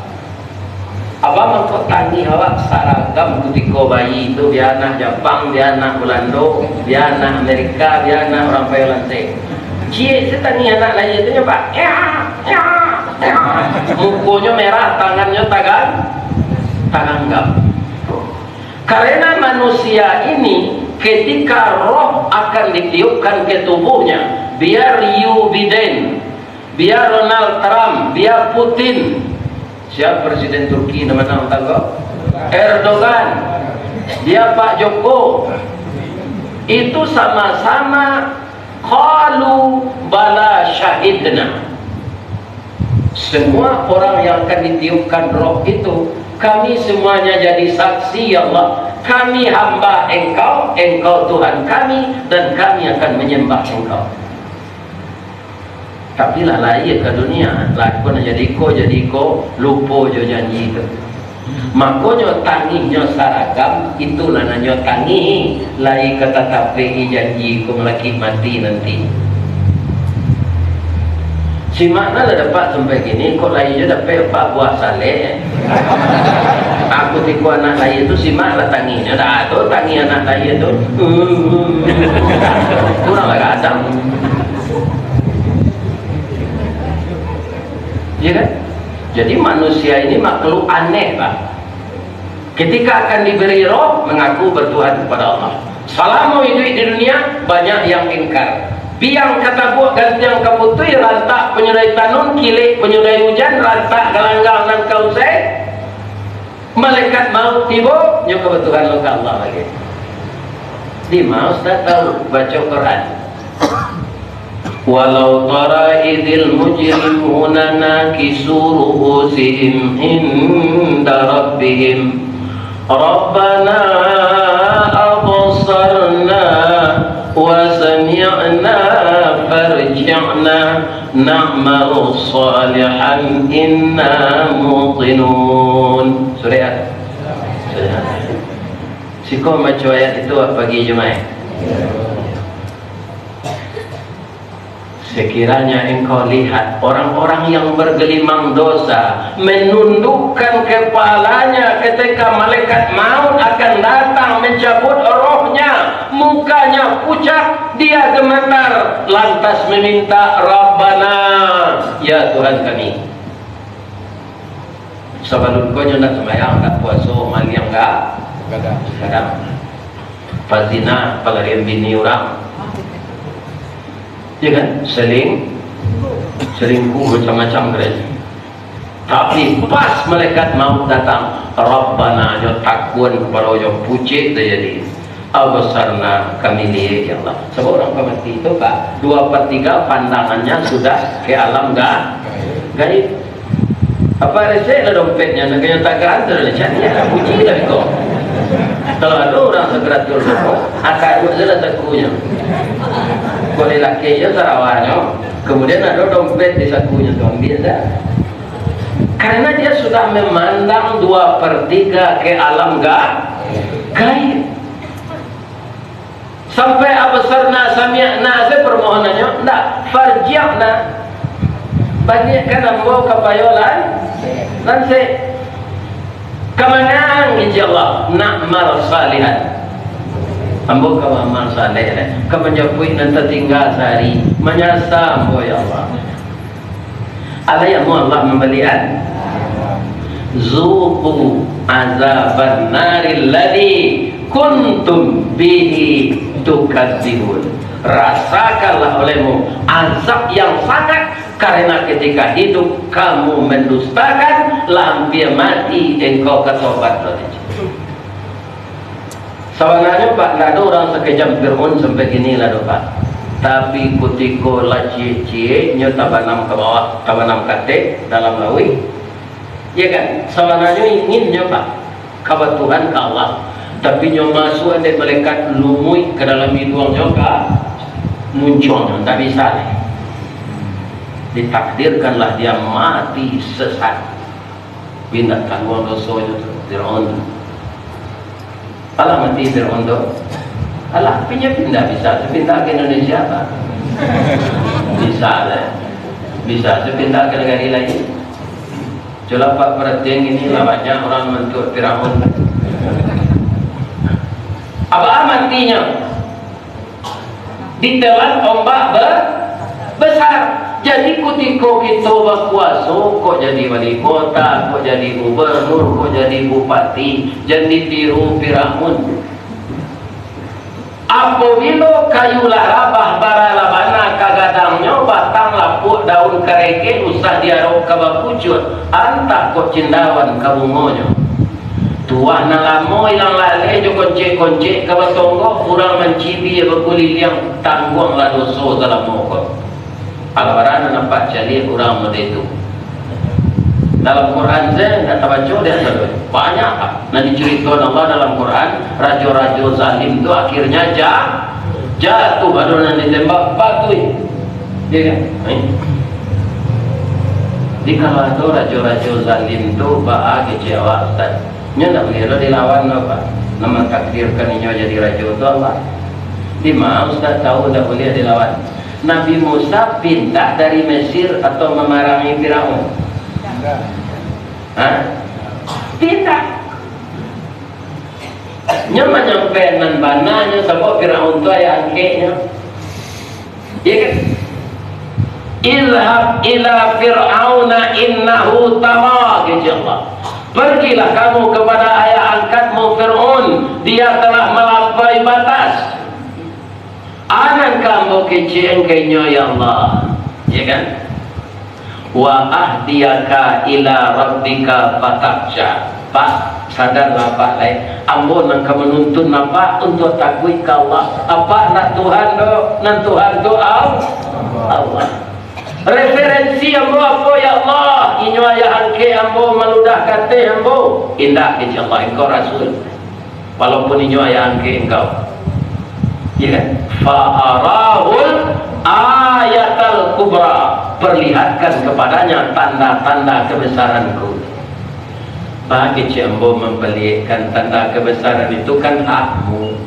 Abang mangkok tangi awak saragam ketika bayi itu dia anak Jepang, dia anak Belanda, dia anak Amerika, dia anak orang Thailand. Cie setangi anak lain itu Pak. Mukanya merah, tangannya tangan gam. Karena manusia ini ketika roh akan ditiupkan ke tubuhnya, biar Joe Biden, biar Donald Trump, biar Putin, siapa presiden Turki nama-nama tahu? Erdogan, dia Pak Joko, itu sama-sama qalu bala syahidna. Semua orang yang akan ditiupkan roh itu, kami semuanya jadi saksi ya Allah. Kami hamba Engkau, Engkau Tuhan kami, dan kami akan menyembah Engkau. Tapi lah lahir ke dunia, lakon jadi ko, lupa jo janji itu. Makanya tanginya saragam, itulah nanya tangi, lai kata tapi janji ko melaki mati nanti. Si makna dah dapat sampai gini, kok lainnya dapat Pak buah saleh. Aku tiku anak lain itu si mak lah tanginya, dah tu tangi anak lain tu. Kurang agak ada. Ya kan? Jadi manusia ini makhluk aneh Pak. Ketika akan diberi roh, mengaku bertuhan kepada Allah. Selama hidup di dunia, banyak yang ingkar. Biang kata buat gantian kaputui, rantak penyurai tanun, kilik penyurai hujan, rantak gelanggang dan kausai. Malaikat maut tiba, nyo kebetulan lo ke Allah lagi. Di mau Ustaz tahu baca Quran. Walau tara idil mujrimuna nakisu ruhusihim inda rabbihim Rabbana absarna wa sami'na farji'na na'malu salihan inna muqinun. Surah Siko baca ayat itu pagi Jumaat. sekiranya engkau lihat orang-orang yang bergelimang dosa menundukkan kepalanya ketika malaikat maut akan datang mencabut rohnya, mukanya pucat, dia gemetar, lantas meminta, Rabbana, ya Tuhan kami. Sebelum kau nak sembahyang, nak puasa, maliang enggak? Kadang. Pazina, pelarian bini orang. Ya kan? Selingkuh macam-macam gereja. Tapi pas malaikat maut datang, Rabbana, yo takun kepada yo pucit jadi. Abasarna kami lihat ya Allah. Sebab orang mati itu Pak, 2/3 pandangannya sudah ke alam gaib. Apa resek lah dompetnya, nak kena tak gerantar lah cari puji lah itu. Kalau ada orang segeratur itu, akan jelas sakunya. Kalau lelaki ya sarawanya, kemudian ada dompet di sakunya tu ambil dah. Karena dia sudah memandang 2/3 ke alam gaib. Sampai abasarna sami'na saya permohonannya, enggak farji'na. Banyakkan ambo kapayolan nanti kemenang insyaallah na'mal salihan. Ambo kamal saleh kemenjapui nanti tinggal sehari menyasa ambo ya Allah. Ada yang mau Allah membelian zuqu azaban naril ladzi kuntum bihi tukadzibun. Rasakanlah olehmu azab yang sangat karena ketika hidup kamu mendustakan, lampir mati engkau ketobat. Sebenarnya Pak, tidak ada orang sekejam Fir'aun sampai gini lah Pak. Tapi kutiko lah cie-cie nyo tabanam ke bawah, tabanam kate dalam lawi, ya kan? Sebenarnya ingin nyo Pak kabar Tuhan ke Allah, tapi nyo masuk ada malaikat lumui ke dalam hidung nyo muncul, tak bisa nih. Ditakdirkanlah dia mati sesat. Pindah tanggung dosa itu Fir'aun. Alah mati Fir'aun tu. Alah pindah bisa. Pindah ke Indonesia Pak. Bisa lah. Bisa pindah ke negara lain. Coba Pak perhatian ini lah, banyak orang mentuk Fir'aun. Apa matinya? Ditelan ombak besar. Jadi kutiko kita berkuasa, kok jadi wali kota, kok jadi gubernur, kok jadi bupati, jadi tiru Fir'aun. Apabila kayu larabah baralabana kagadangnya batang lapuk daun kereke usah diarok kabapucut, antak kok cendawan kabungonya. Tuah nalamo ilang lale jo konce-konce kabatonggo kurang mencibi berkuliliang tangguang la doso dalam mokot. Alwarana nampak jadi kurang itu. Dalam Quran saya enggak baca dia banyak Pak. Nah diceritakan Allah dalam Quran, raja-raja zalim itu akhirnya jatuh baru nanti ditembak batu. Dia kan? Di kalau itu raja-raja zalim itu bahagia kecewa Ustaz. Nya tak boleh dilawan apa? Nama takdirkan ini jadi raja itu Allah. Di mana Ustaz tahu tak boleh dilawan? Nabi Musa pindah dari Mesir atau memerangi Firaun? Hah? Tidak. Nya nyampe nan bananya sebab Firaun tu ayah angkeknya. Iya kan? Ilhab ila Fir'auna innahu tagha, kata Allah. Pergilah kamu kepada ayah angkatmu Fir'aun, dia telah melampaui batas. Anan kamu kecil kenya ya Allah, ya kan? Wa ahdiyaka ila rabbika fatakhsha. Pak, sadarlah Pak lai. Ambo nang kamu nuntun napa untuk takut ke Allah. Apa nak Tuhan do? Nan Tuhan do Allah. Referensi ambo apa ya Allah? Inyo ayah angke ambo meludah kate ambo. Indah insya Allah engkau Rasul. Walaupun inyo ayah angke engkau. Ya kan? Fa'arahul ayatal kubra. Perlihatkan kepadanya tanda-tanda kebesaranku. Bagi ambo membelikan tanda kebesaran itu kan hakmu.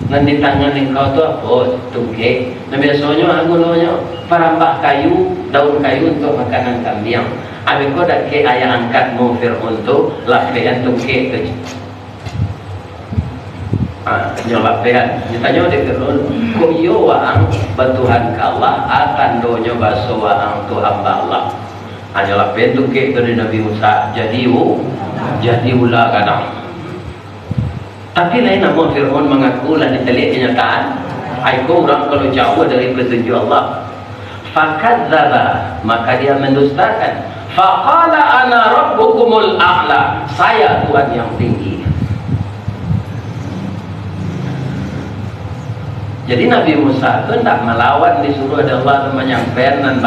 Dan di tangan engkau tu apa? Tungkek. Dan biasanya gunanya perambah kayu, daun kayu untuk makanan kambing. Habis kau dah ke ayah angkatmu Fir'aun tu, lapihan tungkek tu. Nyolapihan. Ditanya oleh Fir'aun, kau iya waang bertuhan ke Allah, akan donya baso waang tu hamba Allah. Nyolapihan tungkek tu dari Nabi Musa, jadi ulah kadang. Tapi lain namun Fir'aun mengaku lah ditelik kenyataan. Aku orang kalau jauh dari petunjuk Allah. Fakadzdzaba, maka dia mendustakan. Faqala ana rabbukumul a'la, saya Tuhan yang tinggi. Jadi Nabi Musa itu tidak melawan, disuruh ada Allah menyampaikan dan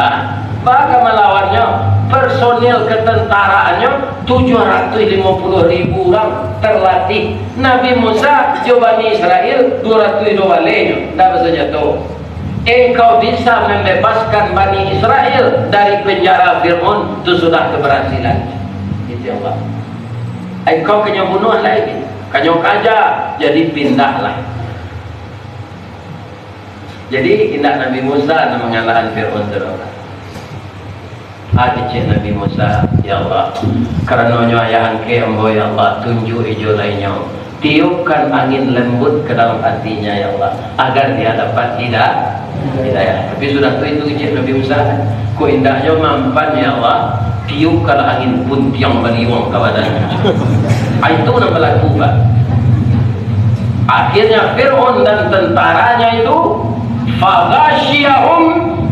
bahkan melawannya. Personil ketentaraannya 750.000 orang terlatih. Nabi Musa Bani Israel 200 walenya. Dah saja tu. Engkau bisa membebaskan Bani Israel dari penjara Fir'aun, itu sudah keberhasilan. Itu Allah. Engkau kena bunuh lagi, kena kaja, jadi pindahlah. Jadi indah Nabi Musa mengalahkan Fir'aun terus. Cik Nabi Musa, ya Allah, karena ayah angke ambo ya Allah, tunjuk hijau lainnya, tiupkan angin lembut ke dalam hatinya ya Allah, agar dia dapat hidayah. Tapi sudah itu Cik Nabi Musa, ku indahnya mampan ya Allah, tiupkan angin puntiang baliwang ke badannya. Itu nama laku Pak. Akhirnya Fir'aun dan tentaranya itu faghashiyahum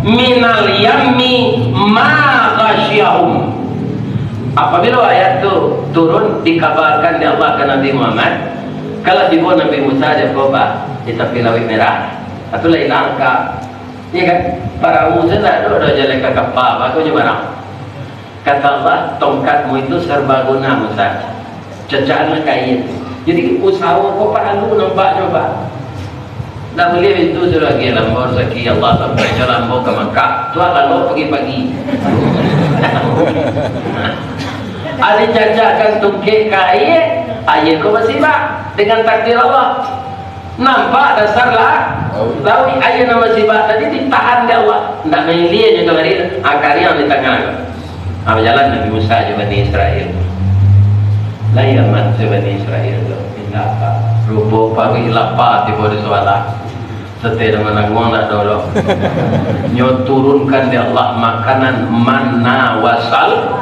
minal yammi ma ghasyahum. Apabila ayat itu turun, dikabarkan di Allah ke Nabi Muhammad, kalau dibawa Nabi Musa dia coba di tepi laut merah atau lain angka, ya kan, para Musa tak ada jalan ke kapal, bagunya barang. Kata Allah, tongkatmu itu serbaguna Musa, cecahnya kain. Jadi usaha kau perlu nampak coba. Dah beliau itu sudah pergi lambau rezeki Allah sampai jalan mau ke Makkah. Tuan lalu pagi-pagi. Ada jajakan tungkek kaya, ayat kau masih bak dengan takdir Allah. Nampak dasarlah. Lawi ayat nama sibak tadi ditahan di Allah. Tidak main dia juga hari akarnya di tangan. Jalan Nabi Musa juga Bani Israel. Layaman Bani Israel tu. Tidak apa. Rupa pagi lapar tiba di soalan. Setelah dengan nangguang tak dulu. Nyo turunkan di Allah makanan manna wasal.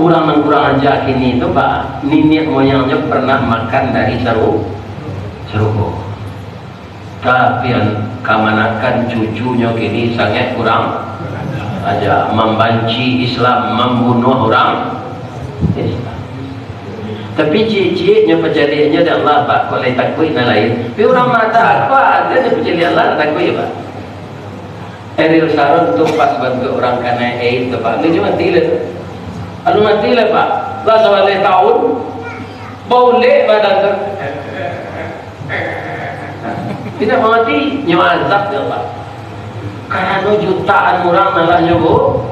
Orang aja kini itu Pak, nenek moyangnya pernah makan dari seruko. Tapi yang kamanakan cucunya kini sangat kurang aja membenci Islam, membunuh orang Islam. Tapi cik-ciknya perjaliannya dari Allah Pak, kalau takut dan lain. Tapi orang mata apa, dia perjalian Allah takut ya Pak. Ariel Sharon tu pas bantu orang kena AIDS tu Pak, dia cuma mati lah. Lalu mati lah Pak, lah selama tahun, bau lek badan tu. Tidak mati, nyawa azab ya Allah. Karena jutaan orang nalah nyobo,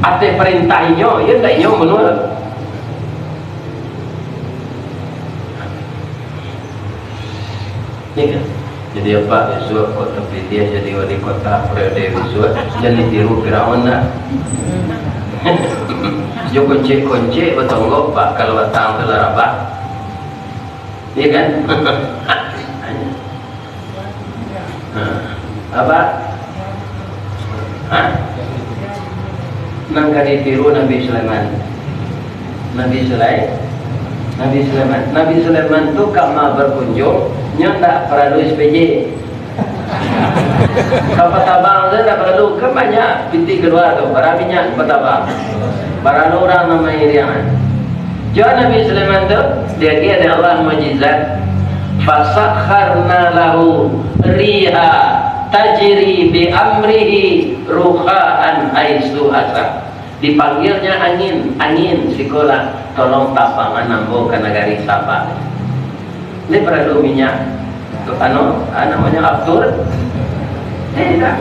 ate perintahnya, ya tak nyobo menurut. Ya kan? Jadi apa Yusuf kota dia jadi wali kota periode Yusuf, jadi tiru Firaun nak. Jo kunci betonggok Pak kalau datang ke Larabah. Ya kan? Apa? Nang kali tiru Nabi Sulaiman. Nabi Sulaiman tu kama berkunjung nya tak perlu SPJ. Kapal tabang dia tak perlu, kan banyak pintu keluar tu, barang minyak petabang. Barang orang nama iriangan. Jauh Nabi Sulaiman tu, dia kira Allah mujizat. Fasakharna lahu riha tajri bi amrihi ruhaan aisu asa. Dipanggilnya angin sekolah, tolong tapangan nambo ke negari Sabah. Ini perlu minyak untuk namanya aftur. Tidak.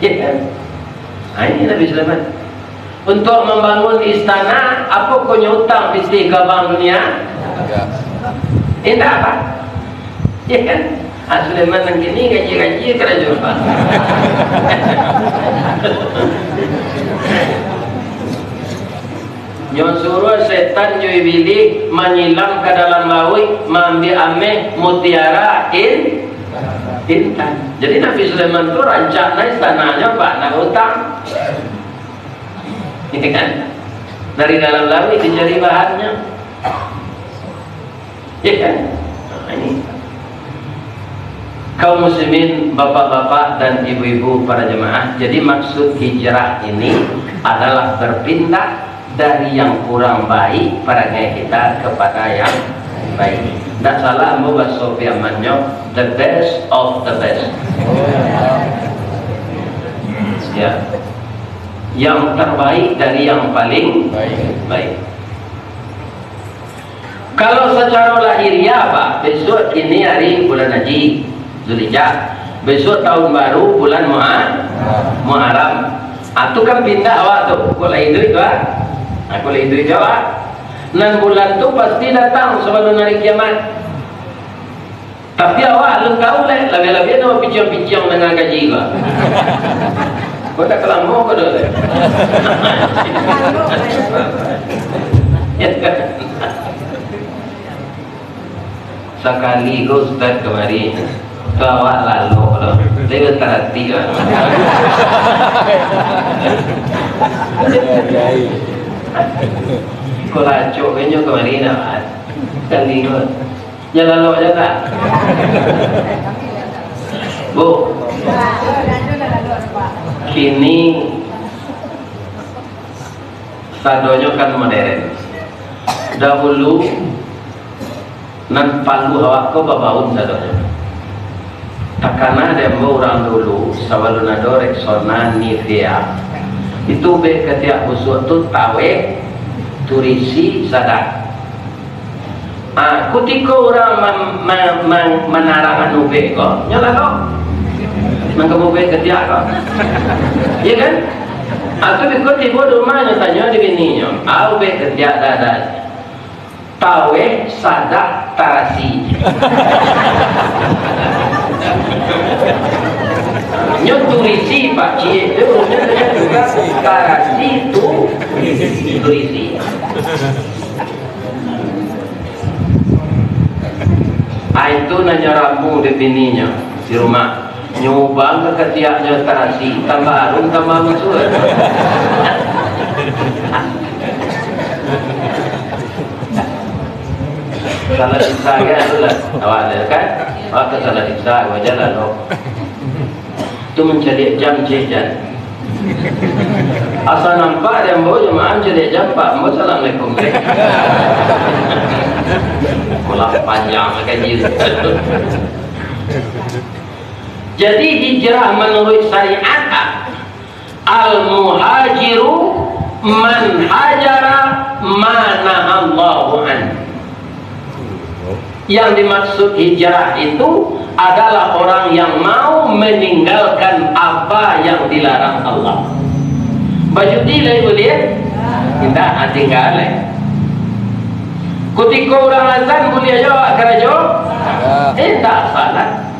Ya kan? Ini Nabi Sulaiman. Untuk membangun istana, apa kau nyutang istri ke Bank Dunia? Ya. Indah apa? Ya kan? Sulaiman yang gini gaji-gaji kerajaan Pak. Nyon suruh setan jui bilik menyilam ke dalam laut mengambil ame mutiara intan. Jadi Nabi Sulaiman itu rancana istananya Pak nak utang. Ini kan dari dalam laut dicari bahannya. Ya kan? Nah, ini kaum muslimin, bapak-bapak dan ibu-ibu para jemaah. Jadi maksud hijrah ini adalah berpindah dari yang kurang baik pada kita kepada yang baik. Tidak salah membawa Sofia Manyo, the best of the best. Ya, yang terbaik dari yang paling baik. Kalau secara lahiriah Pak, besok ini hari bulan Haji Zulhijjah, besok tahun baru bulan Muharram. Itu kan pindah awak tuh, kalau itu aku itu jawab. 6 bulan tu pasti datang sebelum hari kiamat. Tapi awak belum tahu lah, lebih-lebih nama pincang-pincang dengan gaji gua. Kau tak kelamau kau dah. Sekali kau Ustaz kemarin tu awak lalu kalau dia terhati kan. Kau lacuk kayaknya kemarin awak kali kau ya lalu aja tak Bu. Kini sadonya kan modern. Dahulu nan palu awak kau babaun sadonya. Takana demo orang dulu sebelum ada Rexona Nivea itu be ketiak busuk tu tawe turisi sadar. Ketika orang menarakan ube kok nyala kok mengkamu ube ketiak kok iya kan? Aku ikuti bodoh mana tanya di bininya ube ketiak dadah tawe sadar tarasi nyoturisi Pak Cie itu juga tarasi itu turisi. Itu nanya ramu di bininya di rumah nyubang ke ketiaknya tarasi tambah harum tambah musuh. Salah siksa kan itulah awalnya kan waktu salah siksa wajar lalu itu mencari jam jajan asal nampak yang bawa jemaah cari jam Pak Assalamualaikum malah panjang kaji. Jadi hijrah menurut syariat al-muhajiru man hajara manahallahu an. Yang dimaksud hijrah itu adalah orang yang mau meninggalkan apa yang dilarang Allah. Baju dilai boleh? Tidak tinggal. Ketika orang azan boleh jawab kerja? Tak salah.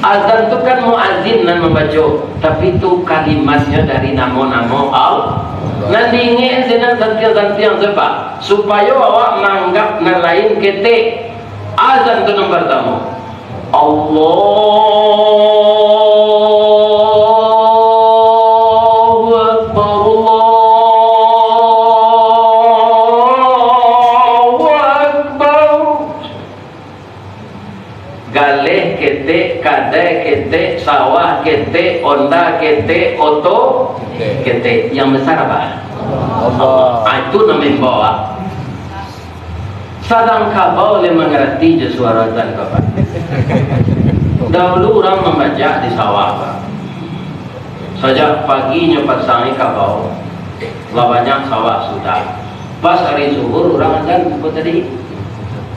Azan itu kan muazzin dan membaca, tapi itu kalimatnya dari nama-nama Allah. Nanti ingin senang gantian sebab supaya awak menganggap yang lain ketik. Azan itu nombor pertama. Allahu Akbar, Allahu Akbar. Galeh ketik, kadai ketik, sawah ketik, onda ketik, oto ketik. Yang besar apa? Allah. Itu namanya bawa. Sadang kau boleh mengerti je suara azan kau. Dahulu orang membaca di sawah. Sejak paginya pasangi kau, banyak sawah sudah. Pas hari zuhur orang azan sebut tadi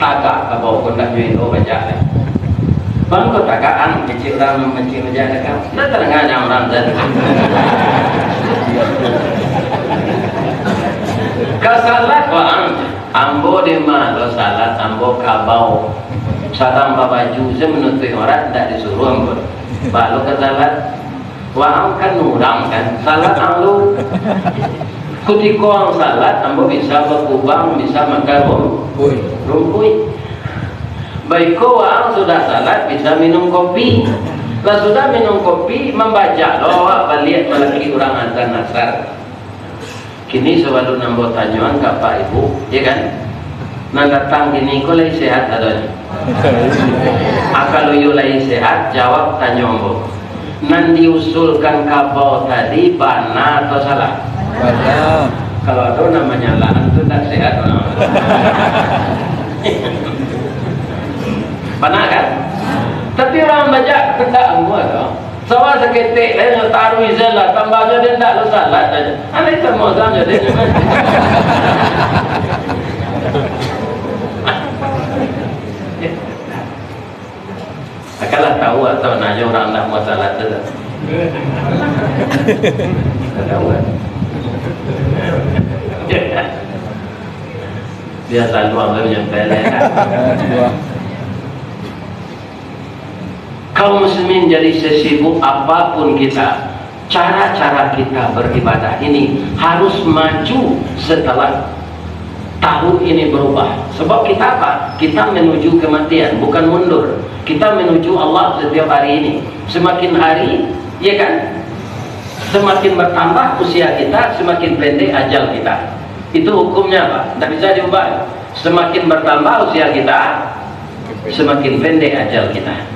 tagak kau kondak jual baca. Bang kau tagaan kecil orang mencing aja kan? Dah terengah orang azan. Kasalah kau ambo di mana salat ambo kabau salam baju semenutui orang tak disuruh ambo balu ke salat wang kan nurang kan salat ambo ketika orang salat ambo bisa berkubang bisa makan rumpui baik orang sudah salat bisa minum kopi lah sudah minum kopi membaca doa balik lagi orang azan asar. Kini selalu nambo tanyaan ke Pak Ibu, ya kan? Nah datang gini, kau lagi sehat adanya? Kalau you lagi sehat, jawab tanyaan bu. Nan diusulkan kabau tadi, benar atau salah? Benar. Kalau ada namanya lah, itu tak sehat. Benar kan? Tapi orang baca tidak semua dong. Sama seketik lain taruh izin lah, tambahnya dia tak lu salat aja. Anak itu mau saja dia. Akalah tahu atau nanya orang nak mau salat tu. Tahu. Dia selalu ambil yang pelek. Kaum muslimin jadi sesibuk apapun kita, cara-cara kita beribadah ini harus maju setelah tahu ini berubah. Sebab kita apa? Kita menuju kematian, bukan mundur. Kita menuju Allah setiap hari ini. Semakin hari, ya kan? Semakin bertambah usia kita, semakin pendek ajal kita. Itu hukumnya apa? Tidak bisa diubah. Semakin bertambah usia kita, semakin pendek ajal kita.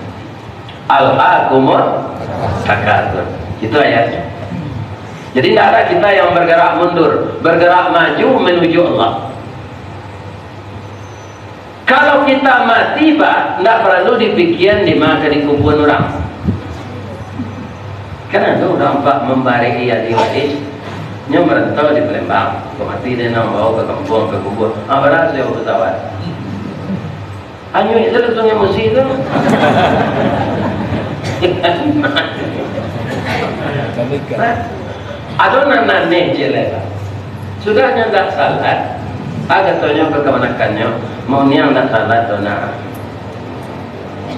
Al-haakumut takatsur. Itu ayatnya. Jadi tidak ada kita yang bergerak mundur, bergerak maju menuju Allah. Kalau kita mati, Pak, tidak perlu dipikirkan di mana di kuburan orang. Kan ada orang Pak membari ahli waris, nya merantau di Palembang, mati dia nak bawa ke kampung ke kubur. Apa saya pesawat? Anyu itu langsungnya mesti itu. Ada nane jelas. Sudah nyandak salat, agak tanya ke kemenakannya, mau niang nak salat atau nak.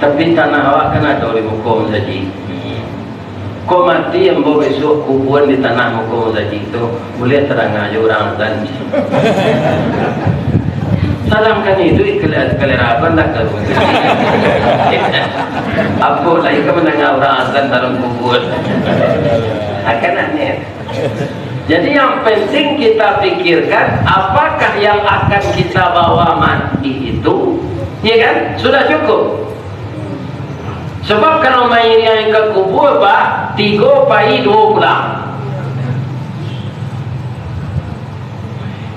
Tapi tanah awak kan ada di muka saji. Kau mati yang bawa besok kuburan di tanah muka saji itu boleh terang aja orang dan. Salam kan itu kelerapan tak tahu. Apa lagi kemenangan orang azan dalam kubur. Akan aneh. Jadi yang penting kita pikirkan apakah yang akan kita bawa mati itu, ya kan? Sudah cukup. Sebab kalau main yang ke kubur Pak, 3 pagi 2 pulang.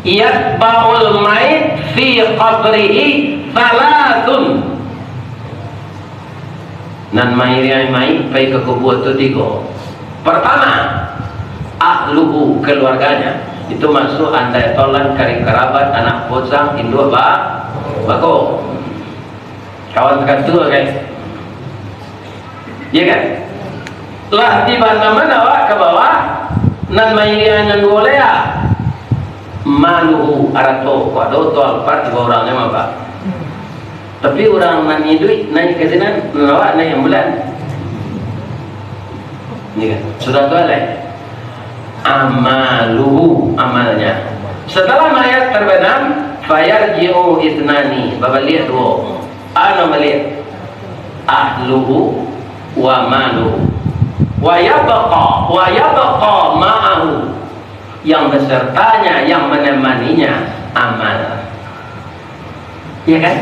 Yatba'ul mayit fi qabrihi thalathun. Nan mayit pergi ke kubur itu 3. Pertama, ahluhu, keluarganya. Itu masuk andai tolan, kari kerabat, anak posang, induk bako. Kawan sekantua guys. Ya kan? Lah di mana-mana wak ke bawah nan mayit yang boleh ya. Maluhu arato kuado to alpar tiba orangnya apa? Tapi orang nani duit nani kesinan nawa nani ambulan. Ni kan sudah tu lah. Amaluhu, amalnya. Setelah mayat terbenam, fayarji'u itnani, babaliat 2. Ana melihat ahluhu wa maluhu wa yabqa ma'ahu, yang besertanya, yang menemaninya amal. Ya kan?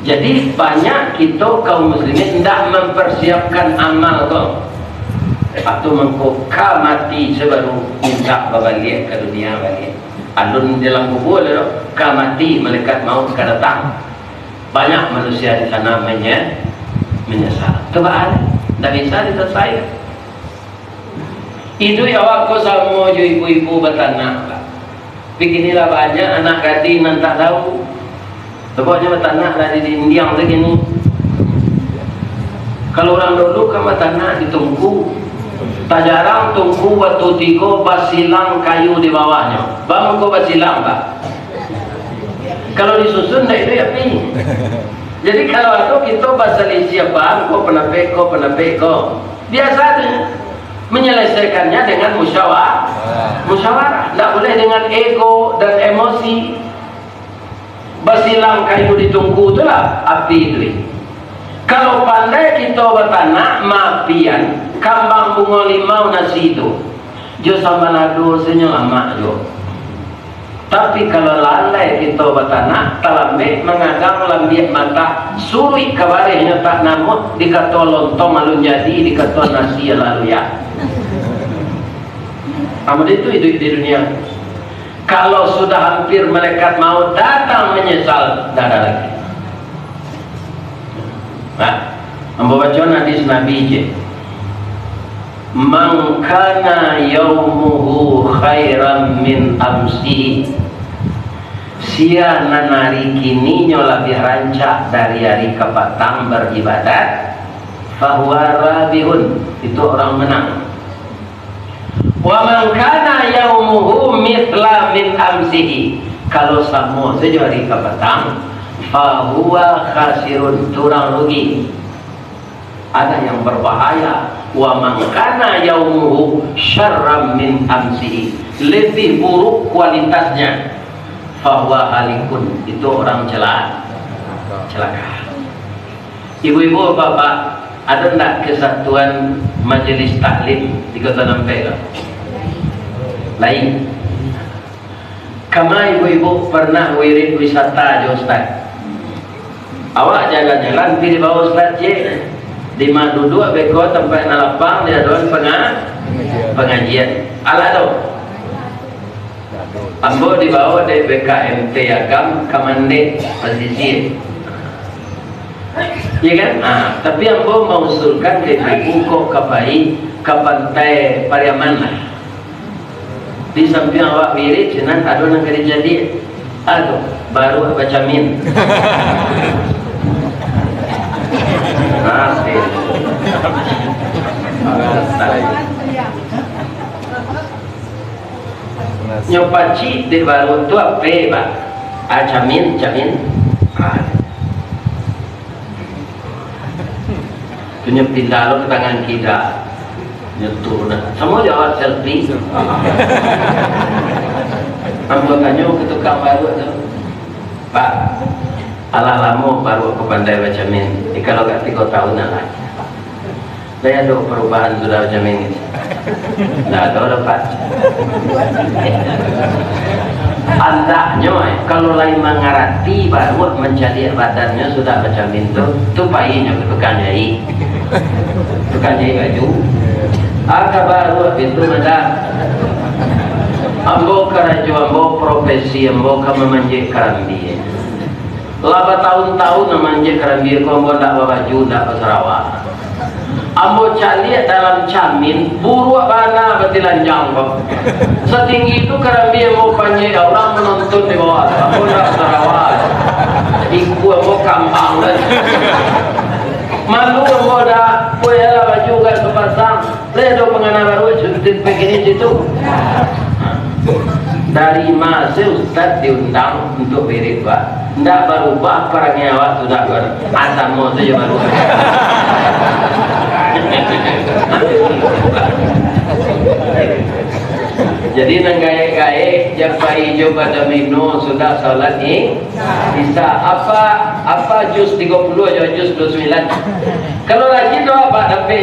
Jadi banyak kita kaum muslimin tidak mempersiapkan amal kok. Atau mengkokal mati sebaru minta balik ke dunia balik. Alun dalam kubur mati malaikat maut akan datang. Banyak manusia di sana menyesal. Coba tidak bisa diselesaikan. Itu ya waktu sama ibu-ibu betanak. Beginilah banyak anak gading yang tak tahu. Sebabnya betanak dari di Indiang begini. Kalau orang dulu kan betanak ditunggu. Tak jarang tunggu waktu 3 basilang kayu di bawahnya. Bang kau basilang Pak. Kalau disusun dah itu ya pi. Jadi kalau aku kita bahasa siapa, kau pernah peko. Biasa tuh menyelesaikannya dengan musyawarah. Tidak boleh dengan ego dan emosi. Basilang kayu ditunggu itulah api itu. Kalau pandai kita bertanah mapian, kambang bunga limau nasi itu, jo sama nado senyelama jo. Tapi kalau lalai kita bertanah, talambe mengagang lambiak mata, suri kabarnya tak namu, dikata lontong alun jadi, dikata nasi lalu ya. Amat itu hidup di dunia. Kalau sudah hampir malaikat maut datang menyesal, tidak ada lagi. Nah, membaca hadis Nabi je. Man kana yaumuhu khairan min amsi. Sia nanari kininya lebih rancak dari hari kepatang beribadat, fahuwa rabihun, itu orang menang. Wa man kana yaumuhu mithla min amsihi, kalau sama saja hari kepatang, fahuwa khasirun, turang rugi. Ada yang berbahaya. Wa man kana yaumuhu syarram min amsihi, lebih buruk kualitasnya, fahuwa halikun, itu orang celaka. Ibu-ibu, bapak, ada enggak kesatuan majelis taklim di Kota Nampel? Lain. Kama ibu-ibu pernah wirid wisata jo Ustaz? Awak jalan-jalan pilih bawa Ustaz je di madu dua beko tempat nalapang dia doan pengajian. Ala do. Ambo dibawa dari BKMT Agam Kamande Pesisir. Ya kan? Tapi ambo mengusulkan di buku kapai ke pantai Pariaman lah. Di samping awak wirid jenan ada nang kali jadi. Aduh, baru baca min. Nyopaci di baru tu apa pak? Camin. Punya pindah lo ke tangan kita. Nyetur dah. Semua jawab selfie. Anggotanya ke tukang baru tu. Pak, alah lama baru aku pandai baca min. Kalau kat 3 tahun lah. Saya ada perubahan sudah baca min. Dah ada dapat. Andaknya kalau lain mengarati baru mencari badannya sudah baca min tu payahnya ke tukang jahit baju. Agak baru itu ada. Ambo kerja, ambo profesi, ambo kamu manjek kerambi. Laba tahun-tahun manjek kerambi, kau ambo tak baju, tak Sarawak. Ambo cari dalam camin, buruk bana betilanjang kok. Setinggi itu kerambi ambo panjek, orang menonton di bawah. Ambo tak Sarawak. Iku ambo kampang dan. Malu ambo dah, punya baju kan kepasang. Ledo pengenal baru, cuti begini situ. Dari masa Ustaz diundang untuk wirid pak, tidak berubah perangnya awak sudah asam saja baru. Jadi nenggaye-gaye japa hijau pada minu sudah salat ni bisa apa jus 30 aja jus 29. Kalau lagi doa pak dapat